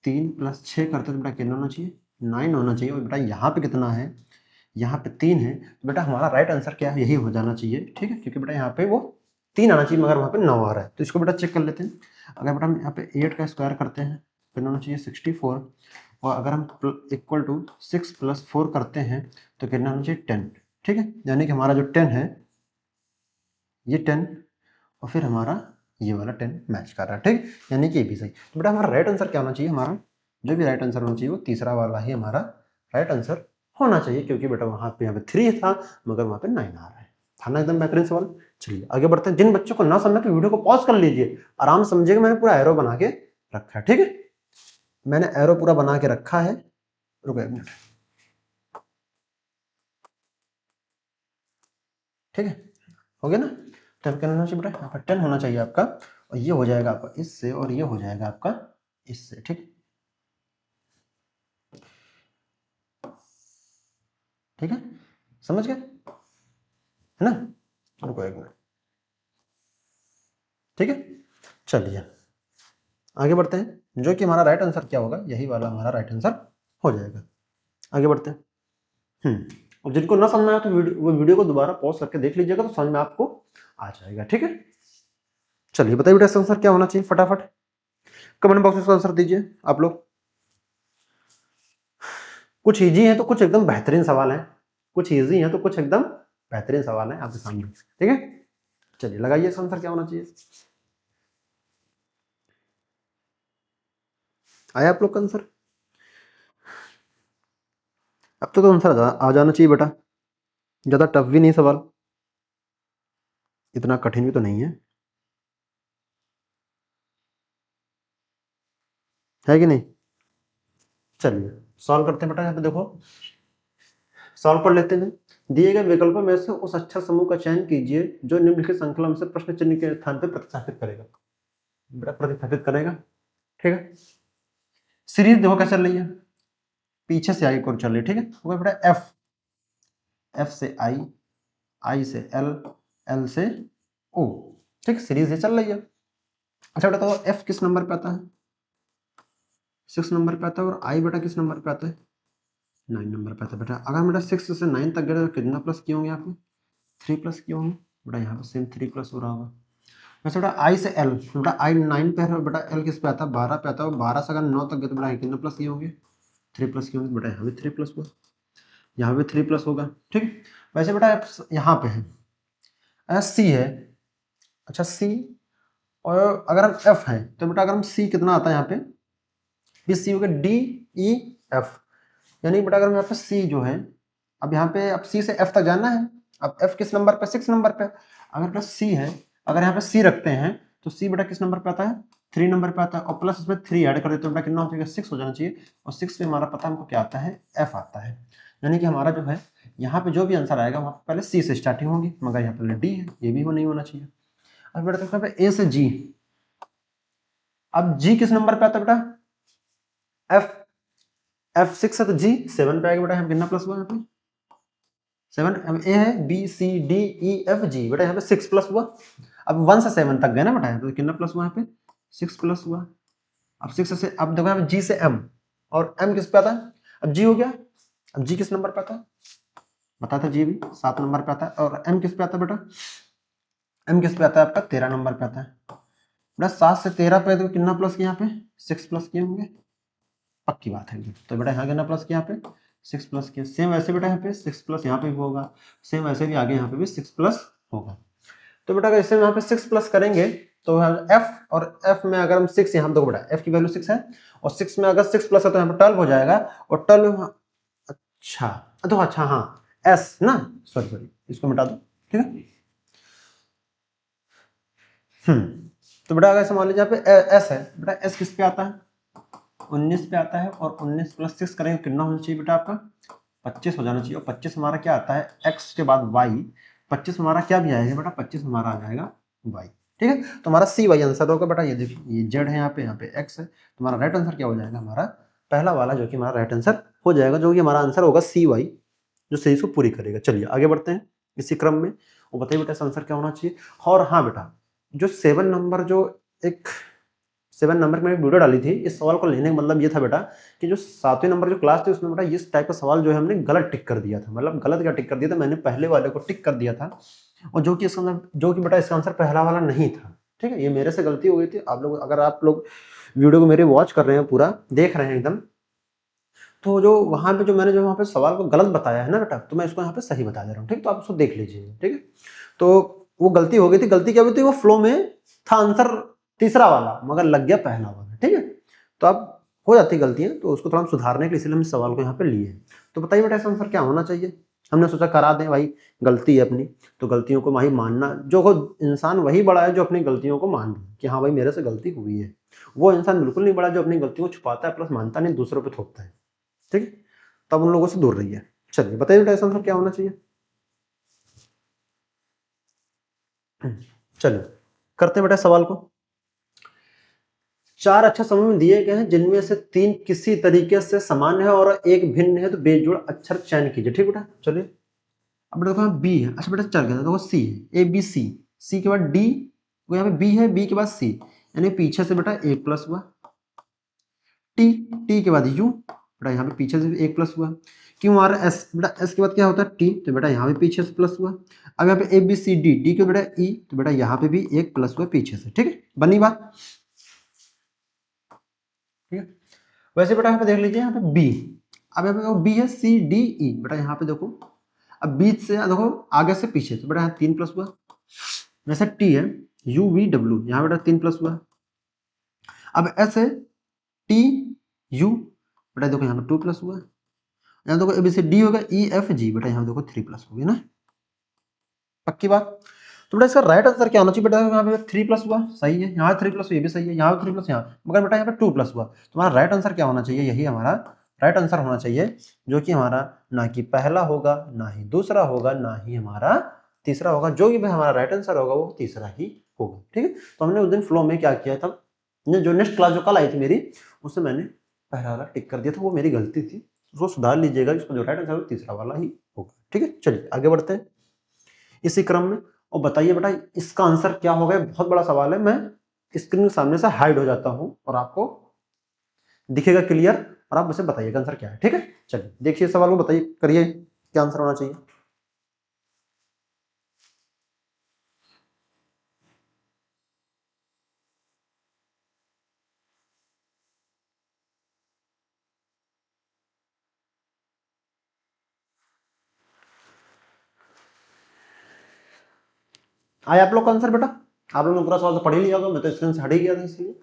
3 प्लस 6 करते हैं तो बेटा कितना होना चाहिए, 9 होना चाहिए। और बेटा यहाँ पे कितना है, यहाँ पे 3 है, तो बेटा हमारा राइट आंसर क्या है, यही हो जाना चाहिए। ठीक है, क्योंकि बेटा यहाँ पे वो 3 आना चाहिए मगर वहाँ पे 9 आ रहा है, तो इसको बेटा चेक कर लेते हैं। अगर बेटा हम यहाँ पे 8 का स्क्वायर करते हैं कितना होना चाहिए, 64। और अगर हम इक्वल टू 6 प्लस 4 करते हैं तो कितना होना चाहिए, 10। ठीक है, यानी कि हमारा जो 10 है ये 10 और फिर हमारा ये वाला 10 मैच कर रहा है। ठीक, यानी कि ये भी सही। तो बेटा हमारा राइट आंसर क्या होना चाहिए, हमारा जो भी राइट आंसर होना चाहिए वो तीसरा वाला ही हमारा राइट आंसर होना चाहिए, क्योंकि बेटा वहां पे यहाँ पे 3 था मगर वहां पे 9 आ रहा है। था ना एकदम बेहतरीन सवाल। चलिए आगे बढ़ते हैं। जिन बच्चों को ना समझे तो वीडियो को पॉज कर लीजिए, आराम से समझिएगा। मैंने पूरा एरो बना के रखा है। ठीक है, मैंने एरो पूरा बना के रखा है, रुको एक मिनट। ठीक है, हो गया ना, 10 का होना चाहिए बेटा, यहाँ पर 10 होना चाहिए आपका, और ये हो जाएगा आपका इससे और ये हो जाएगा आपका इससे। ठीक, ठीक है, समझ गए है ना, रुको एक मिनट। ठीक है, चलिए आगे बढ़ते हैं। जो कि हमारा राइट आंसर क्या होगा, यही वाला हमारा राइट आंसर हो जाएगा। आगे बढ़ते हैं। और जिनको ना समझ में आया तो वो वीडियो को दोबारा पॉज करके देख लीजिएगा, तो समझ में आपको आ जाएगा। ठीक है, चलिए बताइए बेटा इसका आंसर क्या होना चाहिए, फटाफट कमेंट बॉक्स में इसका आंसर दीजिए आप लोग। कुछ इजी है तो कुछ एकदम बेहतरीन सवाल है, कुछ इजी है तो कुछ एकदम बेहतरीन सवाल है आपके सामने। ठीक है, चलिए लगाइए इसका आंसर क्या होना चाहिए। आया आप लोग का आंसर, अब तो आंसर आ जाना चाहिए बेटा, ज्यादा टफ भी नहीं सवाल, इतना कठिन भी तो नहीं है कि नहीं। चलिए सॉल्व करते हैं बेटा, यहाँ पे देखो सॉल्व कर लेते हैं। दिए गए विकल्पों में से उस अच्छा समूह का चयन कीजिए जो निम्नलिखित श्रृंखला में से प्रश्न चिन्ह के स्थान पर प्रतिस्थापित करेगा। बेटा प्रतिस्थापित करेगा, ठीक है। सीरीज देखो क्या चल रही है, पीछे से आगे को चल रही है। ठीक है, वो बेटा एफ, एफ से आई, आई से एल, एल से ओ। ठीक, सीरीज ये चल रही है। अच्छा बेटा तो एफ किस नंबर पे आता है, 6 नंबर पे आता है। और आई बेटा किस नंबर पे आता है, 9 नंबर पे आता है। बेटा अगर बेटा 6 से 9 तक गए तो कितना प्लस किए होंगे आपने, 3 प्लस किए होंगे। बेटा यहाँ पे सेम 3 प्लस हो रहा होगा। वैसे बेटा आई से एल, बेटा आई 9 पे है, बेटा एल किस पे आता है, 12 पे आता है। और 12 से अगर 9 तक गए तो बेटा कितना प्लस किए होंगे, 3 प्लस किए होंगे। बेटा यहाँ भी 3 प्लस हुआ, यहाँ भी 3 प्लस होगा। ठीक, वैसे बेटा यहाँ पे है सी है, अच्छा सी। और अगर हम एफ है तो बेटा अगर हम सी कितना आता है यहाँ पे, बी सी हो गया डी ई एफ। यानी बेटा अगर यहाँ पे सी जो है, अब यहाँ पे अब सी से एफ तक जाना है। अब एफ किस नंबर पे, 6 नंबर पे। अगर बेटा सी है, अगर यहाँ पे सी रखते हैं तो सी बेटा किस नंबर पे आता है, 3 नंबर पे आता है। और प्लस इसमें 3 ऐड कर देते हैं, बेटा कितना हो जाएगा, 6 हो जाना चाहिए। और 6 पे हमारा पता हमको क्या आता है, एफ आता है। यानी कि हमारा जो है यहाँ पे जो भी आंसर आएगा वहाँ पे पहले सी से स्टार्टिंग होगी, मगर यहाँ पे डी है, ये भी नहीं होना चाहिए। अब बेटा देखो ए से जी, अब जी किस नंबर पे आता है बेटा? F6 है तो जी 7 पे आएगा बेटा। यहाँ कितना प्लस हुआ यहाँ पे? 7। अब ए है BCDEFG बेटा, यहाँ पे 6 प्लस हुआ। अब 1 से 7 तक गए ना बेटा, यहाँ पे कितना प्लस हुआ? यहाँ पे 6 प्लस हुआ। अब 6 से, अब देखो यहाँ पे जी से M, और M किस पे आता है? अब जी हो गया। अब जी किस नंबर पे आता है? बता था, जी भी 7 नंबर पे आता है। और M किस पे आता है बेटा? M किस पे आता है आपका? 13 नंबर पे आता है बेटा। 7 से 13 पे तो कितना प्लस किया? यहाँ पे 6 प्लस किए होंगे, पक्की बात है। तो बेटा यहाँ कितना प्लस किया? यहाँ पे 6 प्लस किया। सेम वैसे बेटा यहाँ पे 6 प्लस यहाँ पे भी होगा, सेम वैसे भी आगे यहाँ पे भी 6 प्लस होगा। तो बेटा अगर इससे यहाँ पे 6 प्लस करेंगे तो F, और F में अगर हम 6, यहाँ देखो बेटा F की वैल्यू 6 है, और 6 में अगर 6 प्लस है तो यहाँ पे 12 हो जाएगा। और 12, अच्छा तो अच्छा हाँ S ना, सॉरी इसको मिटा दो, ठीक है। तो बेटा अगर मान लीजिए यहाँ पे S है बेटा, S किस पे आता है? 19 पे आता है। और 19 प्लस 6 करेंगे कितना होना चाहिए बेटा आपका? 25 हो जाना चाहिए। और 25 हमारा क्या आता है? x के बाद y। 25 हमारा क्या भी आएगा बेटा? 25 हमारा आ जाएगा y, ठीक है। तो हमारा सी वाई आंसर होगा बेटा। ये देखिए ये z है, यहाँ पे x है, तो हमारा राइट आंसर क्या हो जाएगा? हमारा पहला वाला जो कि हमारा राइट आंसर हो जाएगा, जो कि हमारा आंसर होगा सी वाई, जो सही को पूरी करेगा। चलिए आगे बढ़ते हैं इसी क्रम में। वो बताइए बेटा आंसर क्या होना चाहिए। और हाँ बेटा, जो 7 नंबर, जो एक 7 नंबर की मैंने वीडियो डाली थी, इस सवाल को लेने का मतलब ये था बेटा कि जो 7वें नंबर जो क्लास थी उसमें बेटा इस टाइप का सवाल जो है हमने गलत टिक कर दिया था। मतलब गलत क्या टिक कर दिया था? मैंने पहले वाले को टिक कर दिया था, और जो कि इसका आंसर, जो कि बेटा इसका आंसर पहला वाला नहीं था, ठीक है। ये मेरे से गलती हो गई थी। आप लोग, अगर आप लोग वीडियो को मेरे वॉच कर रहे हैं, पूरा देख रहे हैं एकदम, तो जो वहां पे जो मैंने जो वहां पे सवाल को गलत बताया है ना बेटा, तो मैं इसको यहाँ पे सही बता दे रहा हूँ, ठीक। तो आप उसको देख लीजिए, ठीक है। तो वो गलती हो गई थी। गलती क्या हुई थी? वो फ्लो में था आंसर तीसरा वाला, मगर लग गया पहला वाला, ठीक है। तो अब हो जाती गलतियां, तो उसको थोड़ा हम सुधारने के लिए इसलिए हम इस सवाल को यहाँ पे लिए हैं। तो बताइए बेटा इसका आंसर क्या होना चाहिए। हमने सोचा करा दें भाई, गलती है अपनी, तो गलतियों को भाई मानना, जो इंसान वही बड़ा है जो अपनी गलतियों को मान ले कि हाँ भाई मेरे से गलती हुई है। वो इंसान बिल्कुल नहीं बड़ा जो अपनी गलतियों को छुपाता है, प्लस मानता नहीं, दूसरों पर थोपता है, ठीक है। तब उन लोगों से दूर रहिए। चलिए बताइए बेटा इसका आंसर क्या होना चाहिए। चलिए करते हैं बेटा सवाल को। 4 अक्षर समूह में दिए गए हैं, जिनमें से 3 किसी तरीके से समान है और एक भिन्न है, तो बेजोड़ अक्षर चयन कीजिए, ठीक बेटा। चलिए अब देखो यहाँ बी है, अच्छा बेटा चल गया, देखो सी है, ABC, सी के बाद डी, यहाँ पे बी है, बी के बाद सी, यानी पीछे से बेटा एक प्लस हुआ। टी, टी के बाद यू, बेटा यहाँ पे पीछे से एक प्लस हुआ। क्यों आ रहा है एस, बेटा एस के बाद क्या होता है? टी, तो बेटा यहाँ पे पीछे से प्लस हुआ। अब यहाँ पे ABCD, डी के बेटा ई, तो बेटा यहाँ पे भी एक प्लस हुआ पीछे से, ठीक है, बनी बात, ठीक है। वैसे बेटा यहाँ पे देख लीजिए, यहाँ पे बी, अब यहाँ पे बी है CDE, बेटा यहाँ पे देखो, अब बीच से देखो आगे से पीछे, तो बेटा यहाँ 3 प्लस हुआ। वैसे टी है UVW, यहाँ बेटा 3 प्लस हुआ। अब एस है TU, बेटा देखो यहाँ पे 2 प्लस हुआ। यहाँ देखो ABCD होगा EFG, बेटा यहाँ देखो 3 प्लस हो गया ना, पक्की बात। तो बेटा इसका राइट आंसर क्या होना चाहिए? बेटा यहाँ पे 3 प्लस हुआ, सही है, यहाँ 3 प्लस, ये भी सही है, यहाँ 3 प्लस, यहाँ, मगर बेटा यहाँ पे 2 प्लस हुआ। तुम्हारा राइट आंसर क्या होना चाहिए? यही हमारा राइट आंसर होना चाहिए, जो कि हमारा ना कि पहला होगा, ना ही दूसरा होगा, ना ही हमारा तीसरा होगा, जो कि हमारा राइट आंसर होगा वो तीसरा ही होगा, ठीक है। तो हमने उस दिन फ्लो में क्या किया था, जो नेक्स्ट क्लास जो कल आई थी मेरी, उससे मैंने पहला वाला टिक कर दिया था, वो मेरी गलती थी, उसको सुधार लीजिएगा, इसका जो राइट आंसर है तीसरा वाला ही होगा, ठीक है। चलिए आगे बढ़ते हैं इसी क्रम में। और बताइए बेटा इसका आंसर क्या होगा? बहुत बड़ा सवाल है, मैं स्क्रीन के सामने से हाइड हो जाता हूं और आपको दिखेगा क्लियर, और आप मुझे बताइएगा आंसर क्या है, ठीक है। चलिए देखिए सवाल को, बताइए, करिए क्या आंसर होना चाहिए। आया आप लोग का आंसर बेटा? आप लोगों ने पूरा सवाल तो पढ़ ही लिया होगा, मैं तो स्क्रीन से हट ही गया था, इसलिए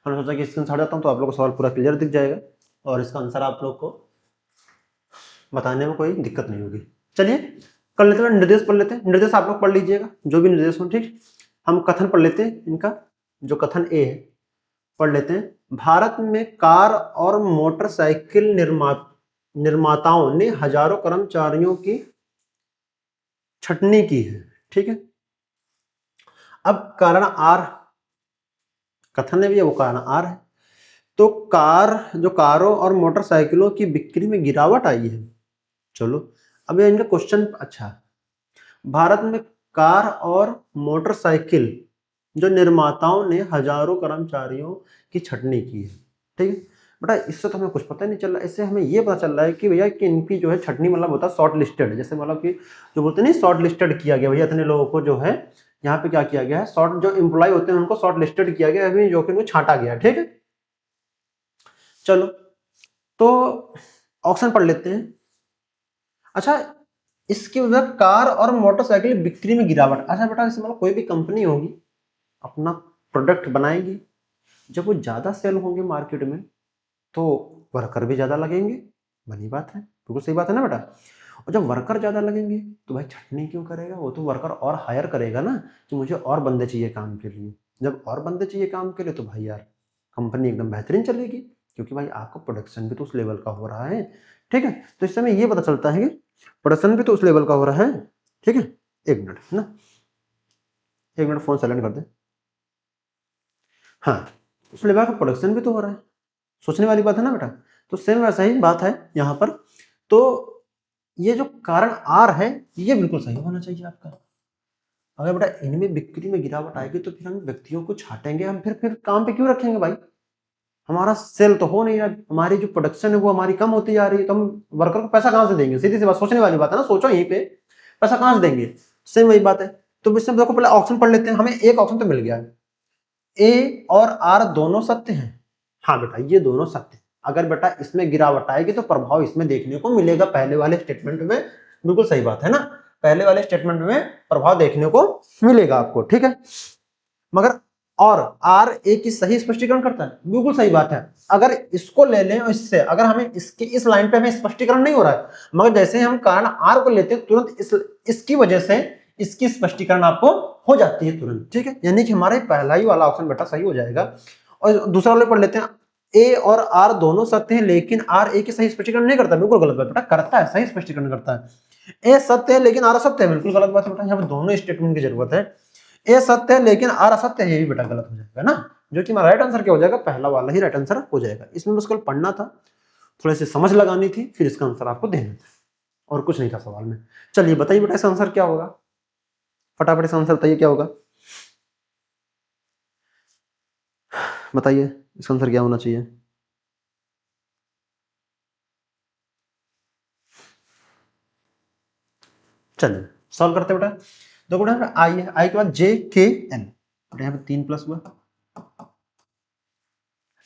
हमने सोचा कि स्क्रीन से हट जाता हूँ तो आप लोग को सवाल पूरा क्लियर दिख जाएगा, और इसका आंसर आप लोग को बताने में कोई दिक्कत नहीं होगी। चलिए कर लेते हैं, निर्देश पढ़ लेते हैं। निर्देश आप लोग पढ़ लीजिएगा, जो भी निर्देश हो, ठीक। हम कथन पढ़ लेते हैं इनका। जो कथन ए है पढ़ लेते हैं। भारत में कार और मोटरसाइकिल निर्माताओं ने हजारों कर्मचारियों की छटनी की है, ठीक है। अब कारण आर, कथन में भी है वो कारण आर है। तो कारों और मोटरसाइकिलों की बिक्री में गिरावट आई है। चलो अब इनका क्वेश्चन अच्छा, भारत में कार और मोटरसाइकिल जो निर्माताओं ने हजारों कर्मचारियों की छटनी की है, ठीक है बेटा। इससे तो हमें कुछ पता नहीं चल रहा, इससे हमें ये पता चल रहा है कि भैया कि इनकी जो है छटनी मतलब होता है शॉर्ट लिस्टेड, जैसे मतलब कि जो बोलते नहीं शॉर्ट लिस्टेड किया गया, भैया इतने लोगों को जो है यहाँ पे क्या किया गया है, शॉर्ट जो एम्प्लॉय होते हैं उनको शॉर्ट लिस्टेड किया गया, अभी जो कि उनको छांटा गया, ठीक है। चलो तो ऑप्शन पढ़ लेते हैं। अच्छा, इसकी वजह कार और मोटरसाइकिल बिक्री में गिरावट। अच्छा बेटा, जैसे मतलब कोई भी कंपनी होगी अपना प्रोडक्ट बनाएगी, जब वो ज्यादा सेल होंगे मार्केट में तो वर्कर भी ज्यादा लगेंगे, बनी बात है, बिल्कुल सही बात है ना बेटा। और जब वर्कर ज्यादा लगेंगे तो भाई छटनी क्यों करेगा, वो तो वर्कर और हायर करेगा ना, कि मुझे और बंदे चाहिए काम के लिए। जब और बंदे चाहिए काम के लिए तो भाई यार कंपनी एकदम बेहतरीन चलेगी, क्योंकि भाई आपका प्रोडक्शन भी तो उस लेवल का हो रहा है, ठीक है। तो इस समय ये पता चलता है कि प्रोडक्शन भी तो उस लेवल का हो रहा है, ठीक है। एक मिनट ना, एक मिनट फोन साइलेंट कर दे। हाँ, उस लेवल का प्रोडक्शन भी तो हो रहा है, सोचने वाली बात है ना बेटा। तो सेम वैसा ही बात है यहाँ पर। तो ये जो कारण आर है ये बिल्कुल सही होना चाहिए आपका। अगर बेटा इनमें बिक्री में गिरावट आएगी तो फिर हम व्यक्तियों को छाटेंगे, हम फिर काम पे क्यों रखेंगे भाई। हमारा सेल तो हो नहीं रहा, हमारी जो प्रोडक्शन है वो हमारी कम होती जा रही है, तो हम वर्कर को पैसा कहां से देंगे, सीधी सी बात, सोचने वाली बात है ना, सोचो यहीं पे पैसा कहां से देंगे। सेम वही बात है। तो इसमें देखो पहले ऑप्शन पढ़ लेते हैं, हमें एक ऑप्शन तो मिल गया है, ए और आर दोनों सत्य हैं। हाँ बेटा ये दोनों सत्य। अगर बेटा इसमें गिरावट आएगी तो प्रभाव इसमें देखने को मिलेगा, पहले वाले स्टेटमेंट में, बिल्कुल सही बात है ना, पहले वाले स्टेटमेंट में प्रभाव देखने को मिलेगा आपको, ठीक है। मगर और आर ए की सही स्पष्टीकरण करता है, बिल्कुल सही बात है। अगर इसको ले लें और इससे, अगर हमें इसके इस लाइन पे हमें स्पष्टीकरण नहीं हो रहा है, मगर जैसे हम कारण आर को लेते हैं तुरंत इसकी वजह से इसकी स्पष्टीकरण आपको हो जाती है तुरंत, ठीक है। यानी कि हमारा पहला ही वाला ऑप्शन बेटा सही हो जाएगा। और दूसरा वाले पढ़ लेते हैं, ए और आर दोनों सत्य हैं लेकिन आर ए की सही स्पष्टीकरण नहीं करता, बिल्कुल गलत बात बेटा, करता है, सही स्पष्टीकरण करता है। ए सत्य है लेकिन आर असत्य है, बिल्कुल गलत बात है बेटा, यहाँ पे दोनों स्टेटमेंट की जरूरत है। ए सत्य है लेकिन आर असत्य है, ये भी बेटा गलत हो जाएगा ना, जो कि हमारा राइट आंसर क्या हो जाएगा, पहला वाला ही राइट आंसर हो जाएगा। इसमें बस कल पढ़ना था, थोड़ी सी समझ लगानी थी, फिर इसका आंसर आपको देना था, और कुछ नहीं था सवाल में। चलिए बताइए बेटा इसका आंसर क्या होगा, फटाफट इसका आंसर बताइए क्या होगा, बताइए इसका आंसर क्या होना चाहिए। चलिए सॉल्व करते बेटा। देखो बेटा यहाँ पे आई है, आई के बाद जे के एन, और यहाँ पे 3 प्लस हुआ,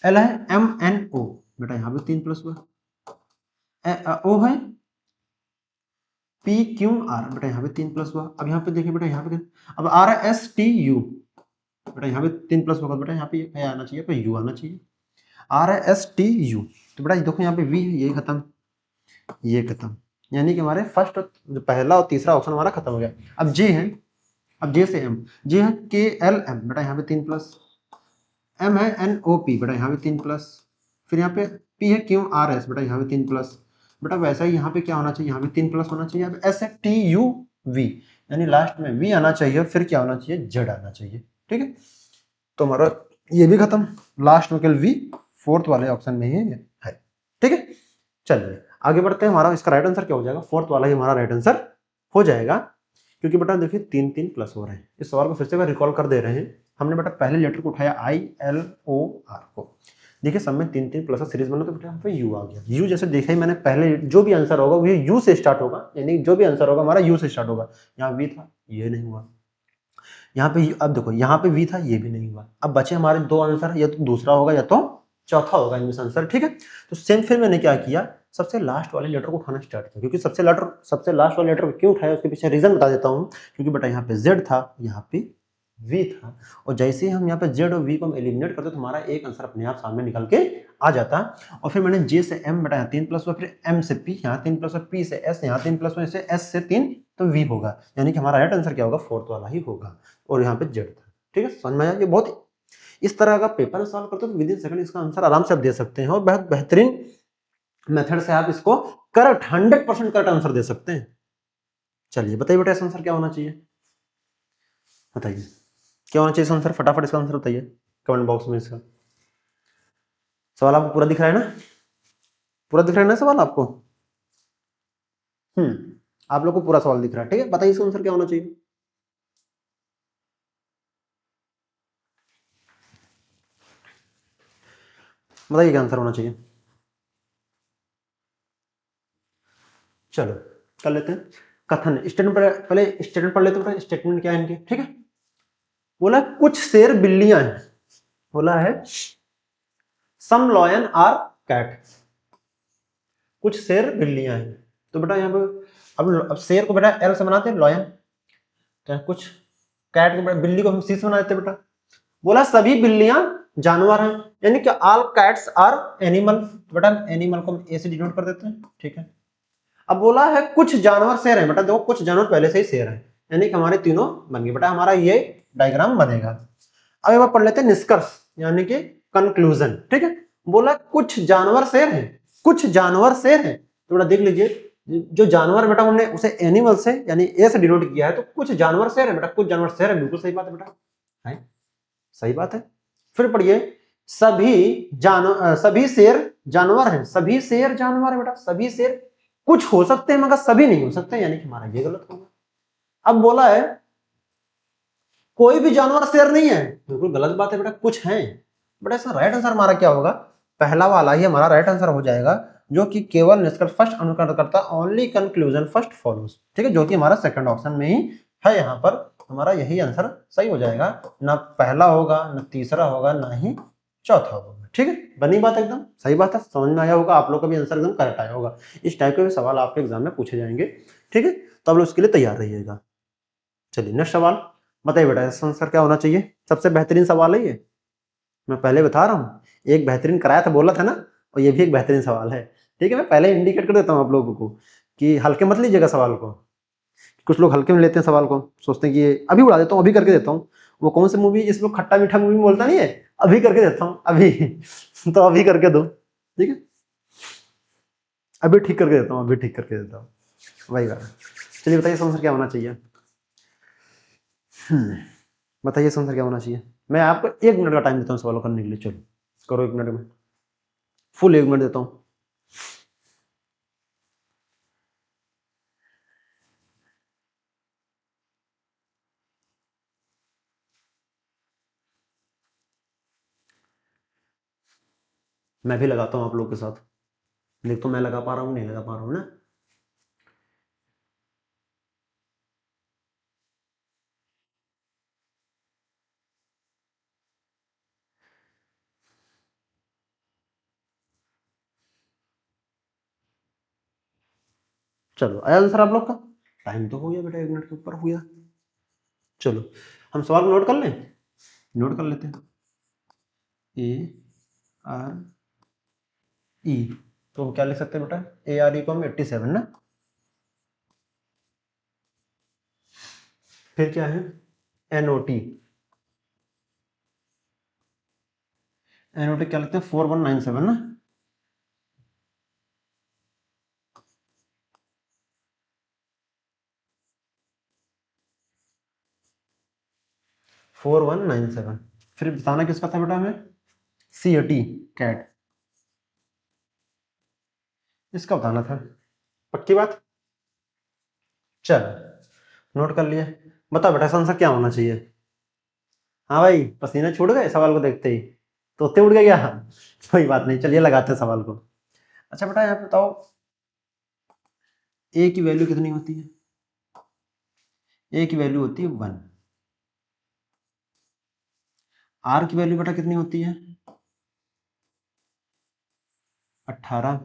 एल है एम एन ओ, बेटा यहाँ पे 3 प्लस हुआ, ओ है पी क्यू आर, बेटा यहाँ पे 3 प्लस हुआ। अब यहाँ पे देखिए बेटा, यहाँ पे अब आर है एस टी यू, बेटा यहाँ पे 3 प्लस होगा, बेटा यहाँ पे ये आना चाहिए, पे यू आना चाहिए, आर है एस टी यू। तो बेटा देखो यहाँ पे वी है, ये खत्म, ये खत्म, यानी कि हमारे फर्स्ट जो पहला और तीसरा ऑप्शन हमारा खत्म हो गया। अब जे है, अब जे से एम, जे है के एल एम, बेटा यहाँ पे 3 प्लस, एम है एन ओ पी, बेटा यहाँ पे 3 प्लस, फिर यहाँ पे पी है क्यू आर एस, बेटा यहाँ पे 3 प्लस, बेटा वैसा ही यहाँ पे क्या होना चाहिए, यहाँ पे 3 प्लस होना चाहिए, यहाँ पे एस है टी यू वी, यानी लास्ट में वी आना चाहिए, फिर क्या होना चाहिए, जेड आना चाहिए, ठीक है। तो हमारा ये भी खत्म, लास्ट में केवल वी फोर्थ वाले ऑप्शन में ही है, ठीक है। चलिए आगे बढ़ते हैं, हमारा इसका राइट आंसर क्या हो जाएगा, फोर्थ वाला ही हमारा राइट आंसर हो जाएगा, क्योंकि बेटा देखिए 3 3 प्लस हो रहे हैं। इस सवाल को फिर से रिकॉल कर दे रहे हैं, हमने बेटा पहले लेटर को उठाया आई एल ओ आर को, देखिए सब में 3 3 प्लस सीरीज बना, तो बेटा यहाँ पे यू आ गया, यू जैसे देखा ही मैंने पहले, जो भी आंसर होगा वो यू से स्टार्ट होगा, यानी जो भी आंसर होगा हमारा यू से स्टार्ट होगा। यहाँ वी था, ये नहीं हुआ, यहाँ पे अब देखो यहाँ पे वी था, ये भी नहीं हुआ, अब बचे हमारे दो आंसर, या तो दूसरा होगा या तो चौथा होगा इनमें से आंसर, ठीक है। तो सेम फिर मैंने क्या किया, सबसे लास्ट वाले लेटर को उठाना स्टार्ट किया, क्योंकि सबसे लास्ट वाले लेटर को क्यों उठाया उसके पीछे रीजन बता देता हूँ, क्योंकि बेटा यहाँ पे जेड था, यहाँ पे वी था, और जैसे ही हम यहाँ पे जेड और वी को हम एलिमिनेट करते तो हमारा एक आंसर अपने आप सामने निकल के आ जाता। और फिर मैंने जे से एम, बेटा यहाँ 3 प्लस हुआ, फिर एम से पी, यहाँ 3 प्लस हुआ, पी से एस, यहाँ 3 प्लस हुआ, इसे एस से 3, तो वी होगा, यानी कि हमारा राइट आंसर क्या होगा, फोर्थ वाला ही होगा, और यहाँ पे जेड था, ठीक है। समझ में आया, ये बहुत इस तरह का पेपर सॉल्व करते हो तो विद इन सेकंड इसका आंसर आराम से आप दे सकते हैं, और बहुत बेहतरीन मेथड से आप इसको करेक्ट 100% करेक्ट आंसर दे सकते हैं। चलिए बताइए बेटा इसका आंसर क्या होना चाहिए, बताइए क्या होना चाहिए इसका आंसर, फटाफट इसका आंसर बताइए। कमेंट बॉक्स में इसका। सवाल आपको पूरा दिख रहा है ना? पूरा दिख रहा है ना सवाल आपको? आप लोग को पूरा सवाल दिख रहा है, ठीक है। बताइए इसका आंसर क्या होना चाहिए? बताइए क्या आंसर होना चाहिए? चलो कर लेते हैं। कथन स्टेटमेंट, पहले स्टेटमेंट पढ़ लेते हैं। स्टेटमेंट क्या है इनके, ठीक है। बोला कुछ शेर बिल्लियां हैं, बोला है सम लॉयन आर कैट, कुछ शेर बिल्लियां हैं। तो बेटा यहाँ पे अब शेर को बेटा एल से बनाते हैं लॉयन, तो कुछ कैट को बिल्ली को हम सी से बना देते बेटा। बोला सभी बिल्लियां जानवर हैं, यानी कि ऑल कैट्स आर एनिमल, बेटा एनिमल को हम ए से डिनोट कर देते हैं, ठीक है। अब बोला है कुछ जानवर शेर हैं, बेटा देखो कुछ जानवर पहले से ही शेर हैं, यानी कि हमारे तीनों बन गए बेटा, हमारा ये डायग्राम बनेगा। अब एक बार पढ़ लेते हैं निष्कर्ष, यानी कि कंक्लूजन, ठीक है। बोला कुछ जानवर शेर हैं, कुछ जानवर शेर हैं, तो बेटा देख लीजिए जो जानवर बेटा हमने उसे एनिमल से यानी ए से डिनोट किया है, तो कुछ जानवर शेर है बेटा, कुछ जानवर शेर है, बिल्कुल सही बात है बेटा, है सही बात है। फिर पढ़िए सभी शेर जानवर हैं, सभी शेर जानवर है बेटा, सभी शेर कुछ हो सकते हैं मगर सभी नहीं हो सकते, यानी कि हमारा ये गलत होगा। अब बोला है कोई भी जानवर शेर नहीं है, बिल्कुल गलत बात है बेटा, कुछ है बेटा। इसका राइट आंसर हमारा क्या होगा? पहला वाला ही हमारा राइट आंसर हो जाएगा, जो कि केवल निष्कर्ष फर्स्ट अनुकरण करता, ओनली कंक्लूजन फर्स्ट फॉलोज, ठीक है, जो कि हमारा सेकंड ऑप्शन में ही है। यहाँ पर हमारा यही आंसर सही हो जाएगा, ना पहला होगा, ना तीसरा होगा, ना ही चौथा होगा, ठीक है। बनी बात एकदम सही बात है, समझ में आया होगा आप लोग का भी आंसर एकदम करेक्ट आया होगा। इस टाइप के सवाल आपके एग्जाम में पूछे जाएंगे, ठीक है, तो आप लोग उसके लिए तैयार रहिएगा। चलिए नेक्स्ट सवाल बताइए बेटा, इसका आंसर क्या होना चाहिए? सबसे बेहतरीन सवाल है ये, मैं पहले बता रहा हूँ, एक बेहतरीन कराया था बोला था ना, और ये भी एक बेहतरीन सवाल है, ठीक है। मैं पहले इंडिकेट कर देता हूँ आप लोगों को कि हल्के मत लीजिएगा सवाल को। कुछ लोग हल्के में लेते हैं सवाल को, सोचते हैं कि ये अभी उड़ा देता हूँ, अभी करके देता हूँ। वो कौन सी मूवी जिसमें खट्टा मीठा मूवी बोलता नहीं है, अभी करके देता हूँ अभी तो अभी करके दो, ठीक है, अभी ठीक करके देता हूँ, अभी ठीक करके देता हूँ, वही बात है। चलिए बताइए आंसर क्या होना चाहिए? बताइए आंसर क्या होना चाहिए? मैं आपको 1 मिनट का टाइम देता हूँ सवाल करने के लिए, चलो करो 1 मिनट में, फुल 1 मिनट देता हूँ। मैं भी लगाता हूँ आप लोग के साथ, देख तो मैं लगा पा रहा हूँ नहीं लगा पा रहा हूँ ना। चलो आया आंसर आप लोग का? टाइम तो हो गया बेटा, 1 मिनट के ऊपर हो गया। चलो हम सवाल को नोट कर लें, नोट कर लेते हैं। ए आर ई, तो क्या लिख सकते हैं बेटा? ए आर ई को हम 87 ना, फिर क्या है? N O T, N O T क्या लिखते हैं? 4197 ना, 4197। फिर बताना किसका था बेटा हमें? सी ओ टी कैट, इसका बताना था, पक्की बात। चल नोट कर लिया, बता बेटा आंसर क्या होना चाहिए? हाँ भाई पसीने छूट गए सवाल को देखते ही, तोते उड़ गए क्या? कोई बात नहीं, चलिए लगाते हैं सवाल को। अच्छा बेटा यहाँ बताओ, ए की वैल्यू कितनी होती है? ए की वैल्यू होती है 1। आर की वैल्यू बेटा कितनी होती है? 18।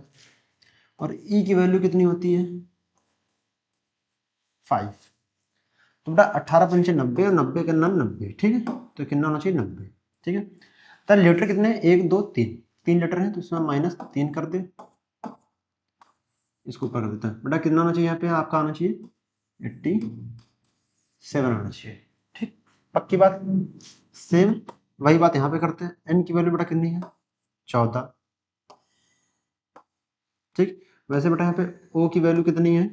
और ई की वैल्यू कितनी होती है? 5। तो बेटा 18 पंचे 90 और 90 का नाम 90, ठीक है, तो कितना होना चाहिए? 90, ठीक है। तो लीटर कितने हैं? 1 2 3, 3 लीटर है, तो इसमें -3 कर दे, इसको ऊपर कर देता है बेटा। कितना आना चाहिए यहाँ पे आपका? आना चाहिए 87 आना चाहिए, ठीक, पक्की बात। सेम वही बात यहाँ पे करते हैं। एन की वैल्यू बेटा कितनी है? 14, ठीक। वैसे बेटा यहाँ पे ओ की वैल्यू कितनी है?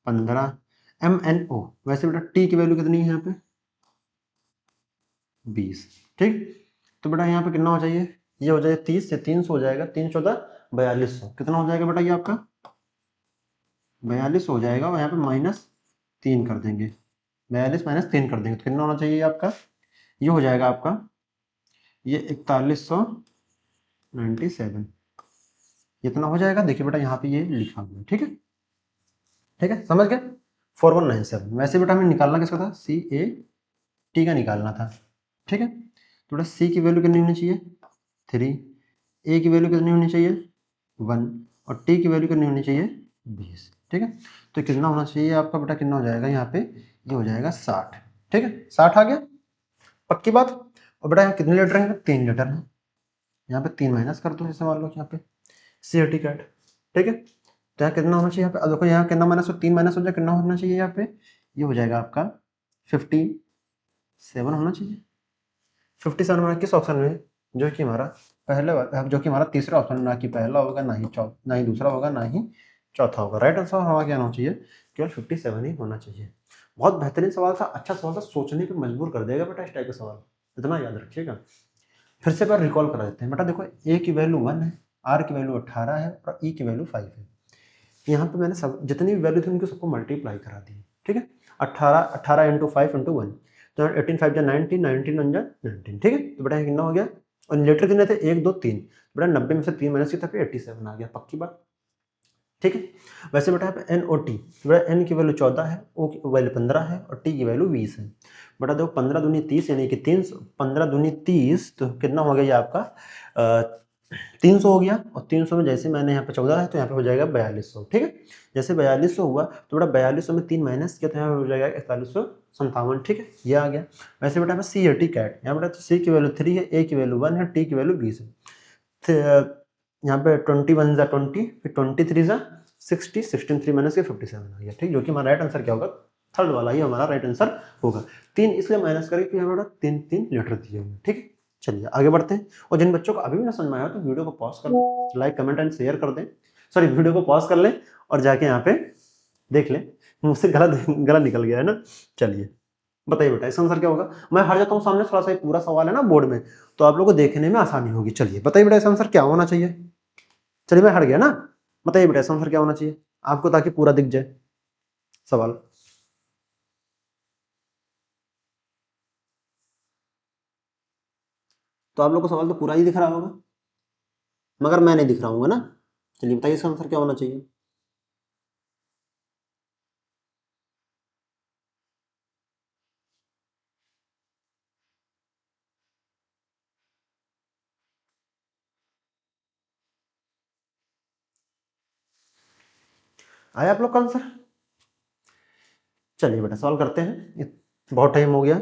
15। एम एन ओ, वैसे बेटा टी की वैल्यू कितनी है यहाँ पे? 20। ठीक। तो बेटा यहाँ पे कितना हो चाहिए, ये हो जाएगा 30 से 300 हो जाएगा, 3 14 4200, कितना हो जाएगा बेटा ये आपका 42 हो जाएगा, और यहाँ पे -3 कर देंगे, 42 -3 कर देंगे तो कितना होना चाहिए आपका, ये हो जाएगा आपका ये 4197, इतना हो जाएगा। देखिए बेटा यहाँ पे ये लिखा हुआ है, ठीक है, ठीक है, समझ गए। 4197। वैसे बेटा हमें निकालना किसका था, CAT का निकालना था, ठीक है। तो बेटा C की वैल्यू कितनी होनी चाहिए 3, A की वैल्यू कितनी होनी चाहिए 1, और T की वैल्यू कितनी होनी चाहिए 20, ठीक है। तो कितना होना चाहिए आपका बेटा, कितना हो जाएगा यहाँ पे, ये हो जाएगा 60, ठीक है, 60 आ गया, पक्की बात। और बेटा यहाँ कितने लीटर है, 3 लीटर है, यहाँ पे 3 माइनस कर दो, जैसे मान लो यहाँ पे CAT कैट, ठीक है। तो यहाँ कितना होना चाहिए यहाँ पे, अब देखो यहाँ कितना माइनस हो, 3 माइनस हो जाए, कितना होना चाहिए यहाँ पे, ये हो जाएगा आपका 57 होना चाहिए। 57 हमारा किस ऑप्शन में, जो कि हमारा पहले वाला, जो कि हमारा तीसरा ऑप्शन, ना कि पहला होगा, ना ही दूसरा होगा, ना ही चौथा होगा। राइट आंसर हमारा क्या होना चाहिए, केवल 57 ही होना चाहिए। बहुत बेहतरीन सवाल था, अच्छा सवाल था, सोचने पर मजबूर कर देगा बेटा इस टाइप का सवाल, इतना याद रखिएगा। फिर से बार रिकॉल करा देते हैं बेटा, देखो A की वैल्यू 1 है, R की वैल्यू 18 है, और E की वैल्यू 5 है। यहाँ पे मैंने सब जितनी भी वैल्यू थी उनको सबको मल्टीप्लाई करा दी, ठीक है। 18 इंटू 5 इंटू 1, तो 18 5 जा 19, 19 1 जा 19, ठीक है। तो बेटा कितना हो गया, और लीटर कितने थे 1 2 3, बेटा 90 में से 3 माइनस किया था 87 आ गया, पक्की बात, ठीक है। वैसे बेटा यहाँ पे NOT, बेटा N की वैल्यू 14 है, O की वैल्यू 15 है, और T की वैल्यू 20 है। बेटा देखो 15 दूनी 30 यानी कि 300, 15 दूनी 30, तो कितना हो गया ये आपका 300 हो गया, और 300 में जैसे मैंने यहाँ पे 14 है तो यहाँ पे हो जाएगा 4200, ठीक है। जैसे 4200 हुआ तो बेटा 4200 में 3 माइनस किया तो यहाँ पे हो जाएगा 4157, ठीक है, ये आ गया। वैसे बेटा CAT कैट, यहाँ बेटा C की वैल्यू 3 है, A की वैल्यू 1 है, T की वैल्यू 20 है। यहाँ पे 21 जा 20, फिर 23 जा 60, 16 3 माइनस के 57 आ गया, ठीक, जो कि हमारा राइट आंसर क्या होगा, थर्ड वाला ही हमारा राइट आंसर होगा। 3 इसलिए माइनस करें क्योंकि हमारा 3 लीटर दिए हुए, ठीक है। चलिए आगे बढ़ते हैं, और जिन बच्चों को अभी भी ना समझ में आया तो वीडियो को पॉज कर दें, लाइक कमेंट एंड शेयर कर दें, सॉरी वीडियो को पॉज कर लें और जाके यहाँ पे देख लें, मुझसे गला निकल गया है ना। चलिए बताइए बेटा इसका आंसर क्या होगा, मैं हट जाता हूँ सामने, थोड़ा सा पूरा सवाल है ना बोर्ड में, तो आप लोगों को देखने में आसानी होगी। चलिए बताइए बेटा इसका आंसर क्या होना चाहिए, चलिए मैं हट गया ना, बताइए बेटा इसका आंसर क्या होना चाहिए आपको, ताकि पूरा दिख जाए सवाल। तो आप लोग को सवाल तो पूरा ही दिख रहा होगा, मगर मैं नहीं दिख रहा हूँ ना। चलिए बताइए इसका आंसर क्या होना चाहिए। आया आप लोग का आंसर। चलिए बेटा सॉल्व करते हैं, बहुत टाइम हो गया,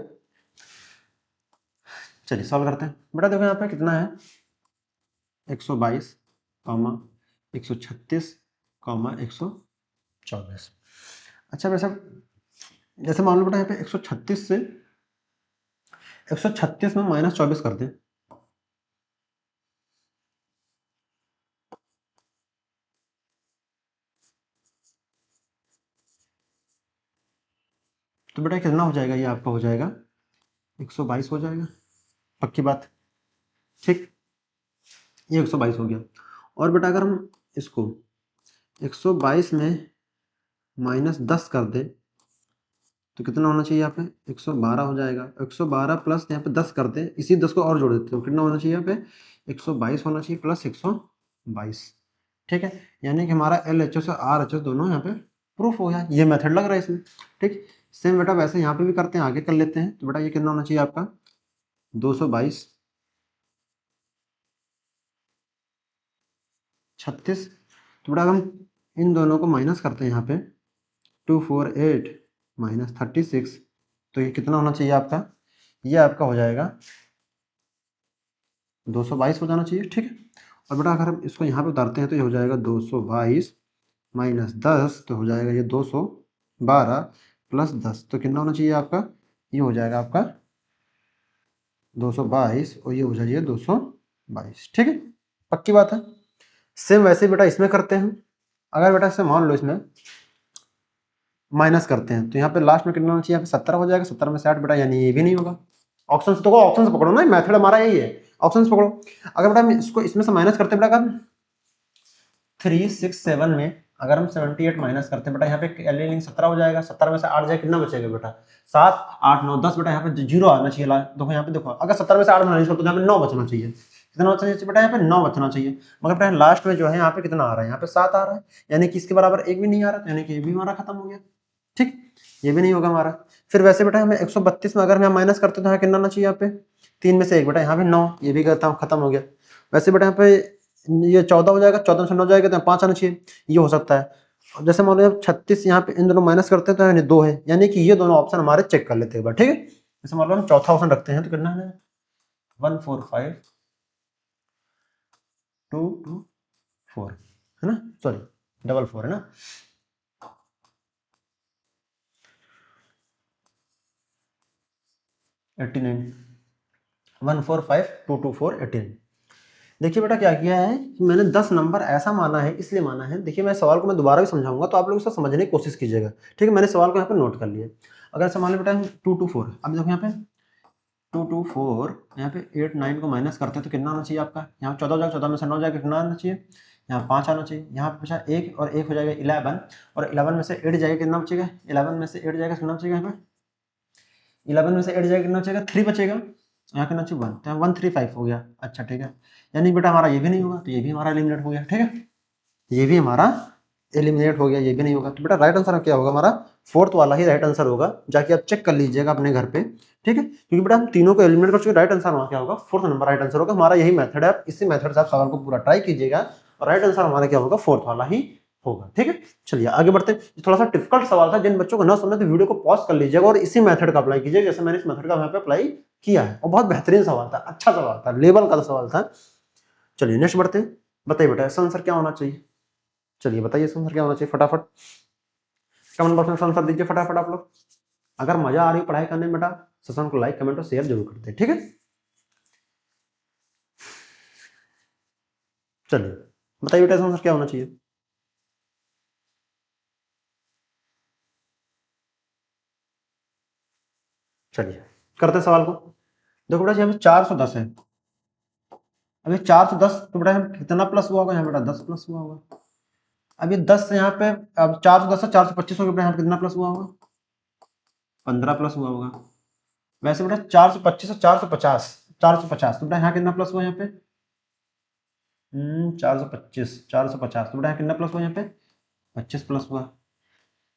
चलिए सॉल्व करते हैं। बेटा देखो यहाँ पे कितना है 122, 136, 124। अच्छा वैसे जैसे मान लो बेटा यहाँ पे 136 से 136 में -24 कर दें, तो बेटा कितना हो जाएगा, ये आपका हो जाएगा 122 हो जाएगा, पक्की बात, ठीक, ये 122 हो गया। और बेटा अगर हम इसको 122 में -10 कर दें तो कितना होना चाहिए यहाँ पे 112 हो जाएगा, 112 प्लस यहाँ पे 10 कर दें, इसी 10 को और जोड़ देते हो, कितना होना चाहिए यहाँ पे 122 होना चाहिए प्लस 122, ठीक है। यानी कि हमारा LHO से RHO दोनों यहाँ पे प्रूफ हो गया, ये मेथड लग रहा है इसमें, ठीक। सेम बेटा वैसे यहाँ पे भी करते हैं, आगे कर लेते हैं। तो बेटा ये कितना होना चाहिए आपका 222, 36। तो बेटा हम इन दोनों को माइनस करते हैं यहाँ पे 248 -36, तो ये कितना होना चाहिए आपका, ये आपका हो जाएगा 222 हो जाना चाहिए, ठीक है। और बेटा अगर हम इसको यहाँ पे उतारते हैं तो ये हो जाएगा 222 -10, तो हो जाएगा ये 212 प्लस 10, तो कितना होना चाहिए आपका, ये हो जाएगा आपका 222, और ये हो जाइए 222, ठीक है, पक्की बात है। सेम वैसे बेटा इसमें करते हैं, अगर बेटा इसे मान लो इसमें माइनस करते हैं तो यहाँ पे लास्ट में कितना होना चाहिए, यहाँ पे 70 हो जाएगा, 70 में 60 बेटा यानी ये भी नहीं होगा, ऑप्शन तो ऑप्शन पकड़ो ना, मेथड हमारा यही है, ऑप्शन पकड़ो। अगर बेटा हम इसको इसमें से माइनस करते बेटा, अगर 367 में अगर हम 78 माइनस करते हैं बेटा, यहाँ पे लिंक 17 हो जाएगा, 17 में से 8 जाए कितना बचेगा बेटा 7, 8, 9, 10 बेटा, यहाँ पे 0 आना चाहिए। देखो यहाँ पे देखो, अगर 17 में से 8 माइनस करते तो यहाँ पे 9 बचना चाहिए। कितना बचना चाहिए बेटा, यहाँ पे 9 बचना चाहिए। मगर बेटा लास्ट में जो है यहाँ पे कितना आ रहा है, यहाँ पे 7 आ रहा है, यानी कि इसके बराबर एक भी नहीं आ रहा, यानी कि ये भी हमारा खत्म हो गया। ठीक, ये भी नहीं होगा हमारा। फिर वैसे बेटा हमें 132 में अगर हम माइनस करते तो यहाँ कितना आना चाहिए, यहाँ पे 3 में से 1 बेटा, यहाँ पे 9, ये भी खत्म हो गया। वैसे बेटा यहाँ पे ये 14 हो जाएगा, 14 से 9 जाएगा तो 5 आना चाहिए, ये हो सकता है। जैसे मान लो 36 यहाँ पे इन दोनों माइनस करते हैं तो यानी 2 है, यानी कि ये दोनों ऑप्शन हमारे चेक कर लेते हैं एक बार। ठीक है, जैसे मान लो हम चौथा ऑप्शन रखते हैं तो कितना है 145,224 है ना, सॉरी 44 है ना। 89 145,224 देखिए बेटा क्या किया है कि मैंने 10 नंबर ऐसा माना है, इसलिए माना है। देखिए मैं सवाल को मैं दोबारा भी समझाऊंगा तो आप लोग इसे समझने की कोशिश कीजिएगा। ठीक है, मैंने सवाल को यहाँ पे नोट कर लिया। अगर मान लो बेटा 224, अब देखो यहाँ पे 224, यहाँ पे 8 9 को माइनस करते हैं तो कितना आना चाहिए आपका, यहाँ 14 जाएगा, 14 में से 9 जाएगा, कितना आना चाहिए, यहाँ 5 आना चाहिए। यहाँ पे बचा 1 और 1 हो जाएगा 11, और 11 में से 8 जाएगा, कितना बचेगा, 11 में से 8 जाएगा, कितना बचेगा, यहाँ पे 11 में से 8 जाएगा, कितना बचेगा, 3 बचेगा, यहाँ कितना चाहिए 1, तो यहाँ 135 हो गया। अच्छा ठीक है, यानी बेटा हमारा ये भी नहीं होगा, तो ये भी हमारा एलिमिनेट हो गया। ठीक है, ये भी हमारा एलिमिनेट हो गया, ये भी नहीं होगा। तो बेटा राइट आंसर क्या होगा हमारा, फोर्थ वाला ही राइट आंसर होगा। जाके आप चेक कर लीजिएगा अपने घर पे। ठीक है, क्योंकि बेटा हम तीनों को एलिमिनेट कर चुके, राइट आंसर वहाँ क्या होगा, फोर्थ नंबर राइट आंसर होगा। हमारा यही मेथड है, आप इसी मेथड से आप सवाल को पूरा ट्राई कीजिएगा और राइट आंसर हमारा क्या होगा, फोर्थ वाला ही होगा। ठीक है, चलिए आगे बढ़ते हैं। थोड़ा सा डिफिकल्ट सवाल था, जिन बच्चों को ना समझे तो वीडियो को पॉज कर लीजिएगा और इसी मेथड का अप्लाई कीजिएगा जैसे मैंने इस मेथड का यहाँ पे अप्लाई किया है। और बहुत बेहतरीन सवाल था, अच्छा सवाल था, लेवल का सवाल था। चलिए नेक्स्ट बढ़ते हैं। बताइए बेटा इसका आंसर क्या होना चाहिए, चलिए बताइए इसका आंसर क्या होना चाहिए फटाफट कमेंट बॉक्स में आंसर दीजिए फटाफट आप लोग। अगर मजा आ रही है पढ़ाई करने में बेटा, सेशन को लाइक कमेंट और शेयर जरूर करते हैं। ठीक है, चलिए बताइए बेटा इसका आंसर क्या होना चाहिए। चलिए करते हैं सवाल को। देखो बेटा यहाँ पे 410 है, अभी 410 तो बेटा कितना प्लस हुआ होगा, यहाँ बेटा 10 प्लस हुआ होगा। अब ये 10 से यहाँ पे, अब 410 से 425 हो गया, यहाँ पे कितना प्लस हुआ होगा, 15 प्लस हुआ होगा। वैसे बेटा 425 से 450, 450 तो बेटा यहाँ कितना प्लस हुआ यहाँ पे, 425, 450 तो बेटा यहाँ कितना प्लस हुआ, यहाँ पे 25 प्लस हुआ।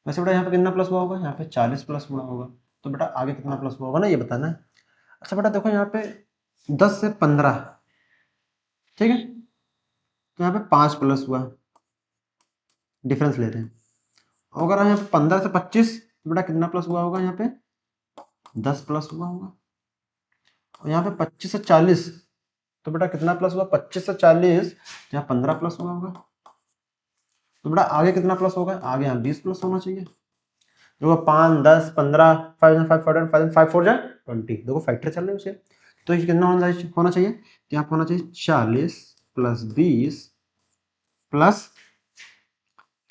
वैसे बेटा यहाँ पे कितना प्लस हुआ होगा, यहाँ पे 40 प्लस हुआ होगा। तो बेटा आगे कितना प्लस हुआ होगा ना, ये बताना है। अच्छा बेटा देखो यहाँ पे 10 से 15, ठीक है, तो यहाँ पे 5 प्लस हुआ, डिफरेंस लेते हैं। अगर यहाँ पे 15 से 25 तो बेटा कितना प्लस हुआ होगा, यहाँ पे 10 प्लस हुआ होगा। और यहाँ पे 25 से 40 तो बेटा कितना प्लस हुआ, 25 से 40 यहाँ 15 प्लस हुआ होगा। तो बेटा आगे कितना प्लस होगा, आगे यहाँ 20 प्लस होना चाहिए। देखो 5 10 15, 5 5 5 5 4 20, देखो फैक्टर चल रहे हैं उसे। तो ये कितना होना चाहिए, तो यहाँ होना चाहिए 40 प्लस 20 प्लस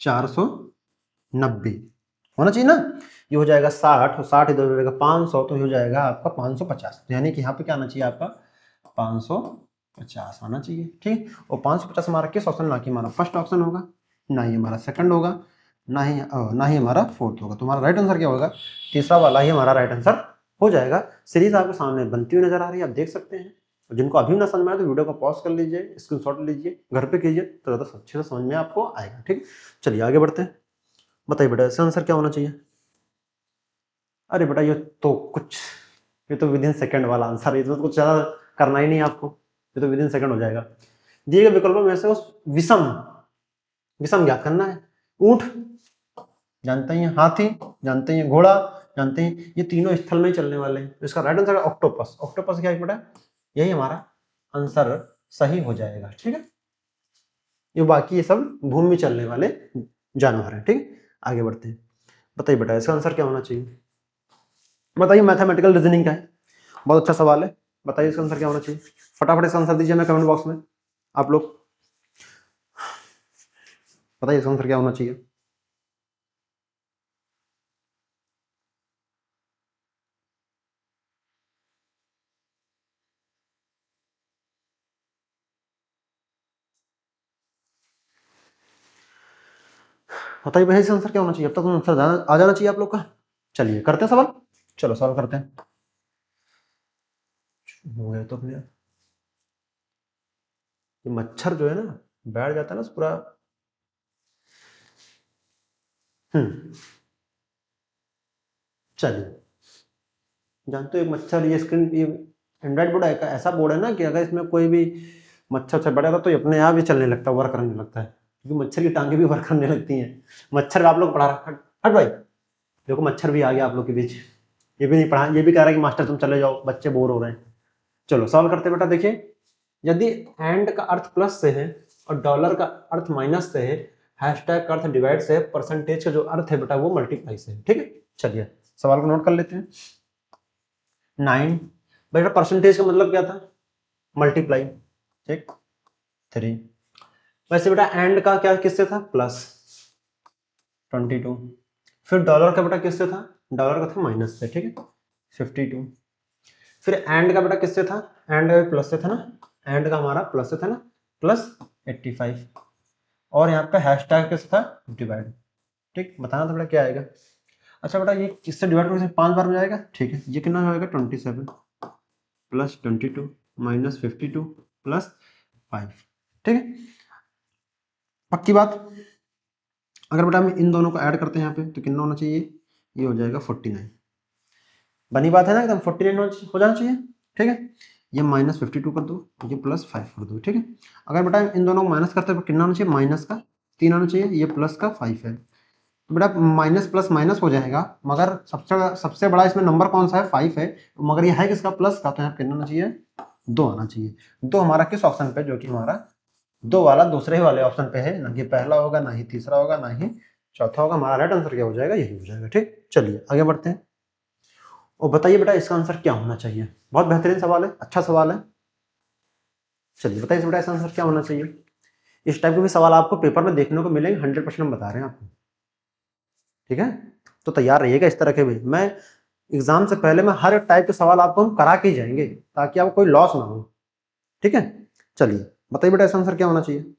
490 होना चाहिए ना। ये हो जाएगा 60, और 60 इधर हो जाएगा 500, तो हो जाएगा आपका 550। यानी कि यहाँ पे क्या आना चाहिए आपका 550 आना चाहिए। ठीक, और 550 हमारा किस ऑप्शन, ना कि हमारा फर्स्ट ऑप्शन होगा, ना ही हमारा सेकंड होगा, ना ही हमारा फोर्थ होगा। तो हमारा राइट आंसर क्या होगा, तीसरा वाला ही हमारा राइट आंसर हो जाएगा। सीरीज आपके सामने बनती हुई नजर आ रही है, आप देख सकते हैं। जिनको अभी ना समझ में आए तो वीडियो को पॉज कर लीजिए, स्क्रीनशॉट लीजिए, घर पे कीजिए, तो ज़्यादा अच्छे से समझ में आपको आएगा। ठीक, चलिए आगे बढ़ते हैं। बताइए बेटा इसका आंसर क्या होना चाहिए। अरे बेटा ये तो कुछ, ये तो विद इन सेकंड वाला आंसर है, इसमें कुछ ज़्यादा करना ही नहीं आपको, ये तो विद इन सेकंड हो जाएगा। दिए गए विकल्पों में से उस विषम विषम ज्ञात करना है। ऊंट जानते हैं, हाथी जानते हैं, घोड़ा जानते हैं, ये तीनों स्थल में ही चलने वाले हैं। इसका राइट आंसर है ऑक्टोपस। ऑक्टोपस क्या है बेटा, यही हमारा आंसर सही हो जाएगा। ठीक है, ये बाकी ये सब भूमि में चलने वाले जानवर हैं। ठीक, आगे बढ़ते हैं। बताइए बेटा इसका आंसर क्या होना चाहिए। बताइए मैथमेटिकल रीजनिंग का है, बहुत अच्छा सवाल है। बताइए इसका आंसर क्या होना चाहिए, फटाफट इसका आंसर दीजिए मैं कमेंट बॉक्स में। आप लोग बताइए इसका आंसर क्या होना चाहिए। बताइए भाई इसका आंसर क्या होना चाहिए? अब तक तो आंसर आ जाना चाहिए आप लोग का। चलिए करते हैं सवाल, चलो सवाल करते हैं। हो गया तो अपने ये मच्छर जो है ना बैठ जाता है ना पूरा। चलिए, जानते हो एक मच्छर, ये स्क्रीन, ये एंड्रॉइड बोर्ड है, ऐसा बोर्ड है ना कि अगर इसमें कोई भी मच्छर से बढ़ेगा तो ये अपने आप ही चलने लगता है, वर्क करने लगता है, क्योंकि मच्छर की टांगे भी वर्क करने लगती हैं। मच्छर आप लोग पढ़ा रहा, हट भाई, देखो मच्छर भी आ गया आप लोग के बीच, ये भी नहीं पढ़ा, ये भी कह रहा है कि मास्टर तुम चले जाओ, बच्चे बोर हो रहे हैं। चलो सॉल्व करते बेटा। देखिए, यदि एंड का अर्थ प्लस से है और डॉलर का अर्थ माइनस से है, हैशटैग का अर्थ डिवाइड से है, परसेंटेज का जो अर्थ है बेटा वो मल्टीप्लाई से है। ठीक है, चलिए सवाल को नोट कर लेते हैं। 9 बेटा, परसेंटेज का मतलब क्या था? मल्टीप्लाई। ठीक, 3। वैसे बेटा एंड का क्या किससे था? प्लस 22। फिर डॉलर का बेटा किससे था? डॉलर का था माइनस से। ठीक है, 52। फिर एंड का बेटा किससे था? एंड का प्लस से था ना, एंड का हमारा प्लस से था ना, प्लस 85। और यहाँ पे हैशटैग किससे था? डिवाइड। ठीक, बताना था बेटा क्या आएगा। अच्छा बेटा, ये किससे डिवाइड करके 5 बार में जाएगा? ठीक है, ये कितना होगा? 27 प्लस 22 माइनस 52 प्लस 5। ठीक है, पक्की बात। अगर बेटा हम इन दोनों को ऐड करते हैं यहाँ पे तो कितना होना चाहिए? ये हो जाएगा 49। बनी बात है ना एकदम, 49 हो जाना चाहिए। ठीक है, ये माइनस 52 कर दो, ये प्लस 5 कर दो। ठीक है, अगर बेटा इन दोनों को माइनस करते हैं तो कितना होना चाहिए? माइनस का 3 आना चाहिए, ये प्लस का 5 है। तो बेटा माइनस प्लस माइनस हो जाएगा, मगर सबसे बड़ा इसमें नंबर कौन सा है? 5 है, मगर ये है किसका? प्लस का, तो यहाँ कितना आना चाहिए? 2 आना चाहिए। 2 हमारा किस ऑप्शन पे? जो कि हमारा 2 वाला दूसरे ही वाले ऑप्शन पे है, ना कि पहला होगा, ना ही तीसरा होगा, ना ही चौथा होगा। हमारा राइट आंसर क्या हो जाएगा? यही हो जाएगा। ठीक, चलिए आगे बढ़ते हैं और बताइए बेटा इसका आंसर क्या होना चाहिए। बहुत बेहतरीन सवाल है, अच्छा सवाल है। चलिए बताइए बेटा इसका आंसर क्या होना चाहिए। इस टाइप के भी सवाल आपको पेपर में देखने को मिलेंगे, 100% हम बता रहे हैं आपको। ठीक है, तो तैयार रहिएगा इस तरह के भी। मैं एग्जाम से पहले मैं हर टाइप के सवाल आपको हम करा के ही जाएंगे ताकि आपको कोई लॉस ना हो। ठीक है, चलिए बताइए बेटा इसका आंसर क्या होना चाहिए।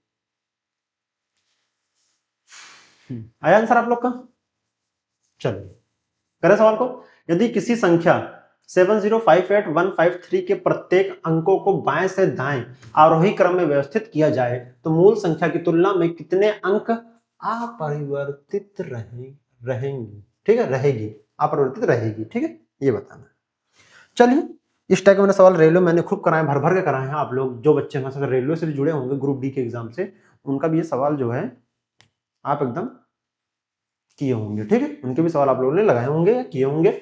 आया आंसर आप लोग का? चलिए करें सवाल को। यदि किसी संख्या 7058153 के प्रत्येक अंकों को बाएं से दाएं आरोही क्रम में व्यवस्थित किया जाए तो मूल संख्या की तुलना में कितने अंक अपरिवर्तित रहेंगे? ठीक है, रहेगी, अपरिवर्तित रहेगी। ठीक है, ये बताना। चलिए, इस टाइप का मेरा सवाल रेलवे मैंने खूब कराए, भर भर के कराए हैं। आप लोग जो बच्चे हमारे साथ रेलवे से जुड़े होंगे ग्रुप डी के एग्जाम से, उनका भी ये सवाल जो है आप एकदम किए होंगे। ठीक है, उनके भी सवाल आप लोगों ने लगाए होंगे या किए होंगे।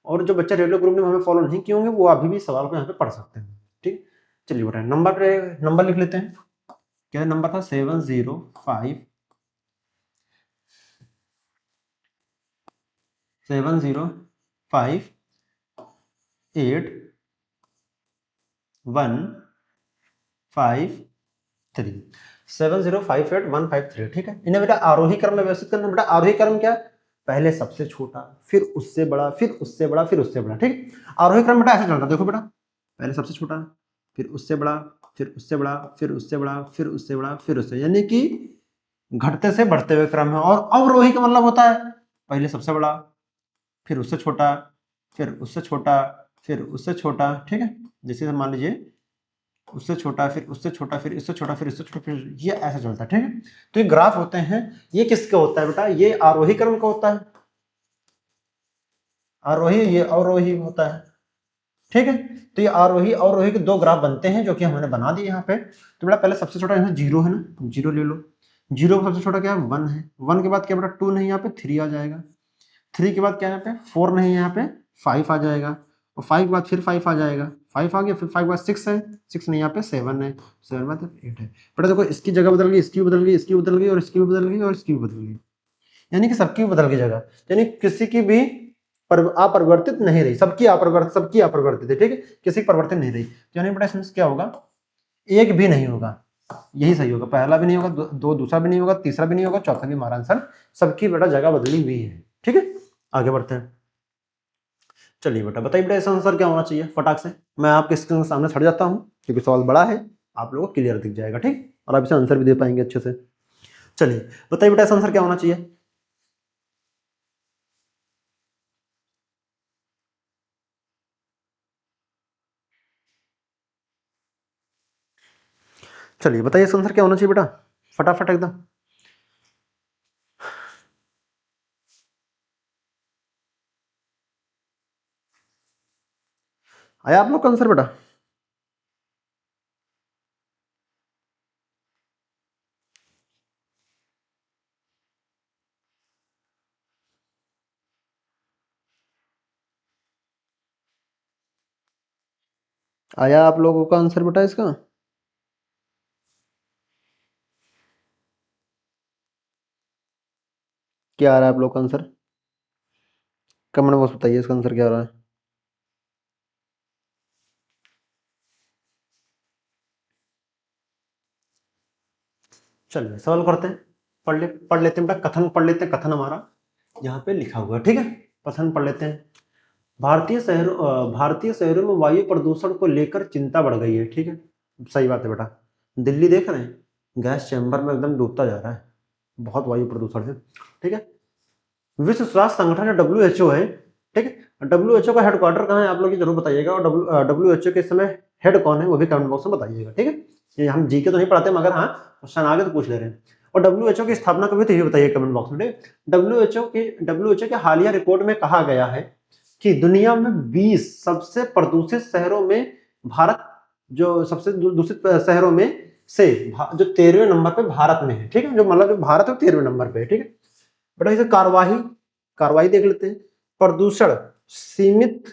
और जो बच्चे रेगुलर ग्रुप में हमें फॉलो नहीं किए होंगे वो अभी भी सवाल को यहाँ पे पढ़ सकते हैं। ठीक, चलिए बेटा नंबर लिख लेते हैं। क्या नंबर था? 705 8 1 5 3 7058153। ठीक है, इन्हें बेटा आरोही क्रम में व्यवस्थित करना। बेटा आरोही क्रम क्या? पहले सबसे छोटा, फिर उससे बड़ा, फिर उससे बड़ा, फिर उससे बड़ा। ठीक, आरोही क्रम बेटा ऐसे चलता है, देखो बेटा, पहले सबसे छोटा, फिर उससे बड़ा, फिर उससे बड़ा, फिर उससे बड़ा, फिर उससे बड़ा, फिर उससे, यानी कि घटते से बढ़ते हुए क्रम है। और अवरोही का मतलब होता है पहले सबसे बड़ा, फिर उससे छोटा, फिर उससे छोटा, फिर उससे छोटा। ठीक है, जैसे मान लीजिए उससे छोटा, फिर उससे छोटा, फिर इससे छोटा, फिर इससे छोटा, फिर ये ऐसा चलता है। ठीक है, तो ये ग्राफ होते हैं। ये किसका होता है बेटा? ये आरोही क्रम का होता है, आरोही, ये अवरोही होता है। ठीक है, तो ये आरोही अवरोही के दो ग्राफ बनते हैं जो कि हमने बना दिए यहाँ पे। तो बेटा पहले सबसे छोटा यहाँ 0 है ना, 0 ले लो। 0 का सबसे छोटा क्या है? 1 है। 1 के बाद क्या बेटा? 2 नहीं, यहाँ पे 3 आ जाएगा। 3 के बाद क्या यहाँ पे? 4 नहीं, यहाँ पे 5 आ जाएगा। और 5 के बाद फिर 5 आ जाएगा, 5 आ गया। फिर 5 के बाद 6 है, 6 नहीं, यहाँ पे 7 है, 7 के बाद 8 है। बेटा देखो इसकी जगह बदल गई, इसकी भी बदल गई, इसकी भी बदल गई, और इसकी भी बदल गई, और इसकी भी बदल गई, यानी कि सबकी बदल गई जगह। यानी किसी की भी अपरिवर्तित नहीं रही, सबकी अपरिवर्तित है। ठीक है, किसी की परिवर्तित नहीं रही। यानी बेटा इसमें क्या होगा? एक भी नहीं होगा, यही सही होगा। पहला भी नहीं होगा, दो दूसरा भी नहीं होगा, तीसरा भी नहीं होगा, चौथा भी। हमारा आंसर सबकी बेटा जगह बदली हुई है। ठीक है, आगे बढ़ते हैं। चलिए बेटा बताइए बेटा इसका आंसर क्या होना चाहिए फटाक से। मैं आपके स्क्रीन के सामने छड़ जाता हूँ क्योंकि सवाल बड़ा है, आप लोगों को क्लियर दिख जाएगा। ठीक, और आप इसे आंसर भी दे पाएंगे अच्छे से। चलिए बताइए बेटा इसका आंसर क्या होना चाहिए। चलिए बताइए इसका आंसर क्या होना चाहिए बेटा, फटाफट एकदम। आया आप लोग का आंसर बेटा? आया आप लोगों का आंसर बेटा इसका? क्या आ रहा है आप लोग का आंसर? कमेंट बॉक्स बताइए इसका आंसर क्या आ रहा है। चलिए सवाल करते हैं, पढ़ लेते हैं बेटा, कथन पढ़ लेते हैं। कथन हमारा यहाँ पे लिखा हुआ है, ठीक है। कथन पढ़ लेते हैं। भारतीय शहरों में वायु प्रदूषण को लेकर चिंता बढ़ गई है, ठीक है। सही बात है बेटा। दिल्ली देख रहे हैं, गैस चैम्बर में एकदम डूबता जा रहा है, बहुत वायु प्रदूषण है, ठीक है। विश्व स्वास्थ्य संगठन है, WHO है, ठीक है। WHO का हेडक्वार्टर कहाँ है आप लोग ये जरूर बताइएगा, और WHO के इस समय हेड कौन है वो भी कमेंट बॉक्स में बताइएगा, ठीक है। ये हम जीके तो नहीं पढ़ाते, मगर हाँ क्वेश्चन आगे तो पूछ ले रहे हैं। और WHO की स्थापना कभी, तो ये बताइए कमेंट बॉक्स में, ठीक है। WHO के हालिया रिपोर्ट में कहा गया है कि दुनिया में 20 सबसे प्रदूषित शहरों में भारत, जो सबसे दूषित शहरों में से जो 13वें नंबर पे भारत में है, ठीक है। जो मतलब जो भारत है 13वें नंबर पे है, ठीक है बेटा। इसे कार्यवाही कार्यवाही देख लेते हैं। प्रदूषण सीमित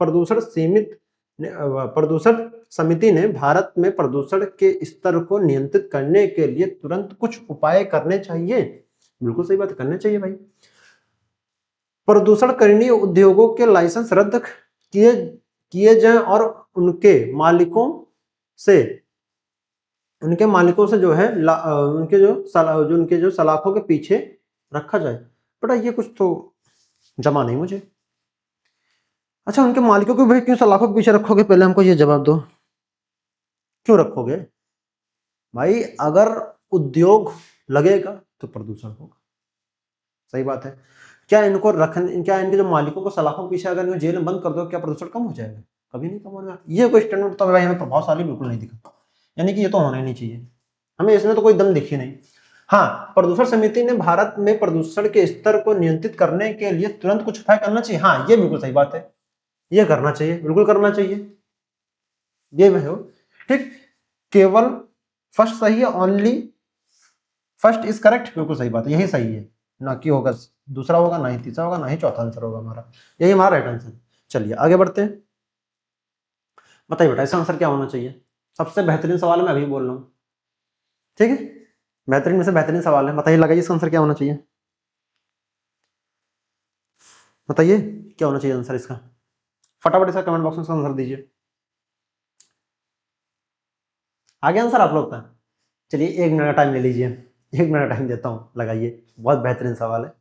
प्रदूषण सीमित प्रदूषण समिति ने भारत में प्रदूषण के स्तर को नियंत्रित करने के लिए तुरंत कुछ उपाय करने चाहिए। बिल्कुल सही बात, करने चाहिए भाई। प्रदूषण करनी उद्योगों के लाइसेंस रद्द किए किए जाएं और से उनके मालिकों से जो है उनके जो सलाखों के पीछे रखा जाए। बेटा ये कुछ तो जमा नहीं मुझे। अच्छा, उनके मालिकों को भाई क्यों सलाखों के पीछे रखोगे, पहले हमको ये जवाब दो, क्यों रखोगे भाई? अगर उद्योग लगेगा तो प्रदूषण होगा, सही बात है। क्या इनके जो मालिकों को सलाखों के पीछे अगर इनको जेल में बंद कर दो, क्या प्रदूषण कम हो जाएगा? कभी नहीं कम होगा। ये कोई स्टेटमेंट तो भाई हमें प्रभावशाली बिल्कुल नहीं दिखा, यानी कि ये तो होना ही नहीं चाहिए, हमें इसमें तो कोई दम दिखी नहीं। हाँ, प्रदूषण समिति ने भारत में प्रदूषण के स्तर को नियंत्रित करने के लिए तुरंत कुछ उपाय करना चाहिए। हाँ, ये बिल्कुल सही बात है, ये करना चाहिए, बिल्कुल करना चाहिए, ये मैं हो, ठीक। केवल फर्स्ट सही है, ओनली फर्स्ट इज करेक्ट, बिल्कुल सही बात है, यही सही है। ना कि होगा दूसरा, होगा ना ही तीसरा, होगा ना ही चौथा आंसर होगा हमारा, यही हमारा राइट आंसर। चलिए आगे बढ़ते हैं। बताइए बेटा इसका आंसर क्या होना चाहिए? सबसे बेहतरीन सवाल मैं अभी बोल रहा हूँ, ठीक है। बेहतरीन में से बेहतरीन सवाल है, बताइए लगाइए इसका आंसर क्या होना चाहिए। बताइए क्या होना चाहिए आंसर इसका, फटाफट इसका कमेंट बॉक्स में इसका आंसर दीजिए। आगे आंसर आप लोग का? चलिए 1 मिनट का टाइम ले लीजिए, 1 मिनट टाइम देता हूँ, लगाइए। बहुत बेहतरीन सवाल है,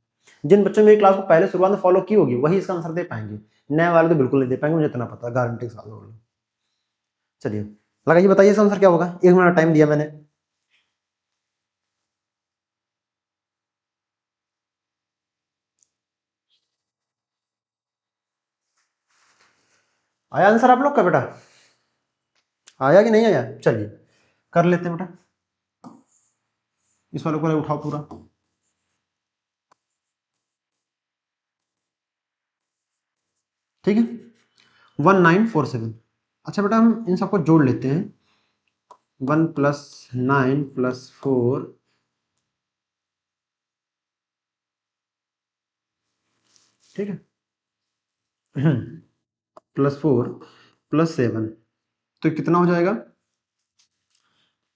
जिन बच्चों ने मेरी क्लास को पहले शुरुआत में फॉलो की होगी वही इसका आंसर दे पाएंगे, नए वाले तो बिल्कुल नहीं दे पाएंगे, मुझे इतना पता, गारंटी के साथ बोल। चलिए लगाइए, बताइए इसका आंसर क्या होगा, 1 मिनट टाइम दिया मैंने। आया आंसर आप लोग का बेटा? आया कि नहीं आया? चलिए कर लेते हैं बेटा, इस वाले को उठाओ पूरा। ठीक है, 1947। अच्छा बेटा हम इन सबको जोड़ लेते हैं, 1 + 9 + 4, ठीक है, +4 + 7, तो कितना हो जाएगा?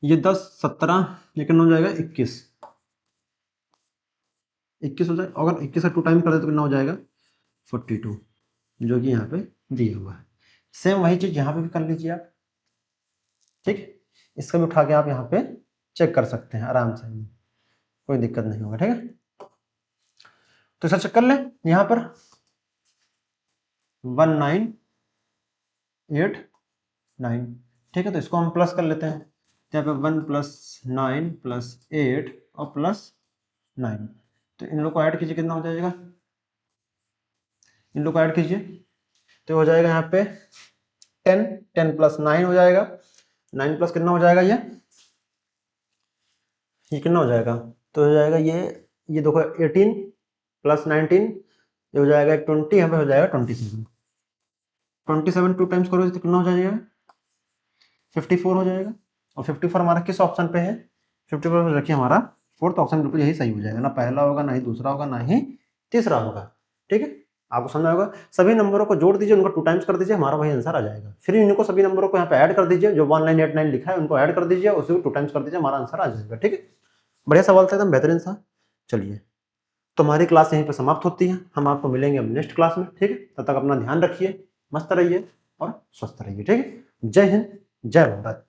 ये 10 17, लेकिन हो जाएगा 21, 21 हो जाए। अगर 21 का 2 टाइम कर दे तो कितना हो जाएगा? 42, जो कि यहाँ पे दिया हुआ है। सेम वही चीज यहाँ पे भी कर लीजिए आप, ठीक है। इसका भी उठा के आप यहाँ पे चेक कर सकते हैं आराम से, कोई दिक्कत नहीं होगा, ठीक है। तो इसका चेक कर लें यहाँ पर, 1989, ठीक है। तो इसको हम प्लस कर लेते हैं, तो यहाँ पे 1 + 9 + 8 और +9, तो इन लोग को ऐड कीजिए, कितना हो जाएगा? इन लोग को ऐड कीजिए तो हो जाएगा यहाँ पे 10, 10 + 9 हो जाएगा, 9 प्लस कितना हो जाएगा ये ये कितना हो जाएगा, तो हो जाएगा ये देखो 18 + 19 ये हो जाएगा 20, यहाँ पे हो जाएगा 27। 27 2 टाइम्स करोगे तो कितना हो जाएगा, 54 हो जाएगा। और 54 हमारा किस ऑप्शन पे है, 54 रखिए हमारा फोर्थ ऑप्शन, बिल्कुल यही सही हो जाएगा, ना पहला होगा ना ही दूसरा होगा ना ही तीसरा होगा। ठीक है, आपको समझ होगा। सभी नंबरों को जोड़ दीजिए, उनको 2 टाइम्स कर दीजिए, हमारा वही आंसर आ जाएगा। फिर इनको सभी नंबरों को यहाँ पे ऐड कर दीजिए, जो 1989 लिखा है उनको ऐड कर दीजिए, उसी को 2 टाइम्स कर दीजिए, हमारा आंसर आ जाएगा। ठीक है, बढ़िया सवाल था, एकदम बेहतरीन था। चलिए, तो हमारी क्लास यहीं पर समाप्त होती है, हम आपको मिलेंगे अब नेक्स्ट क्लास में। ठीक है, तब तक अपना ध्यान रखिए, मस्त रहिए और स्वस्थ रहिए। ठीक है, जय हिंद, जय भारत।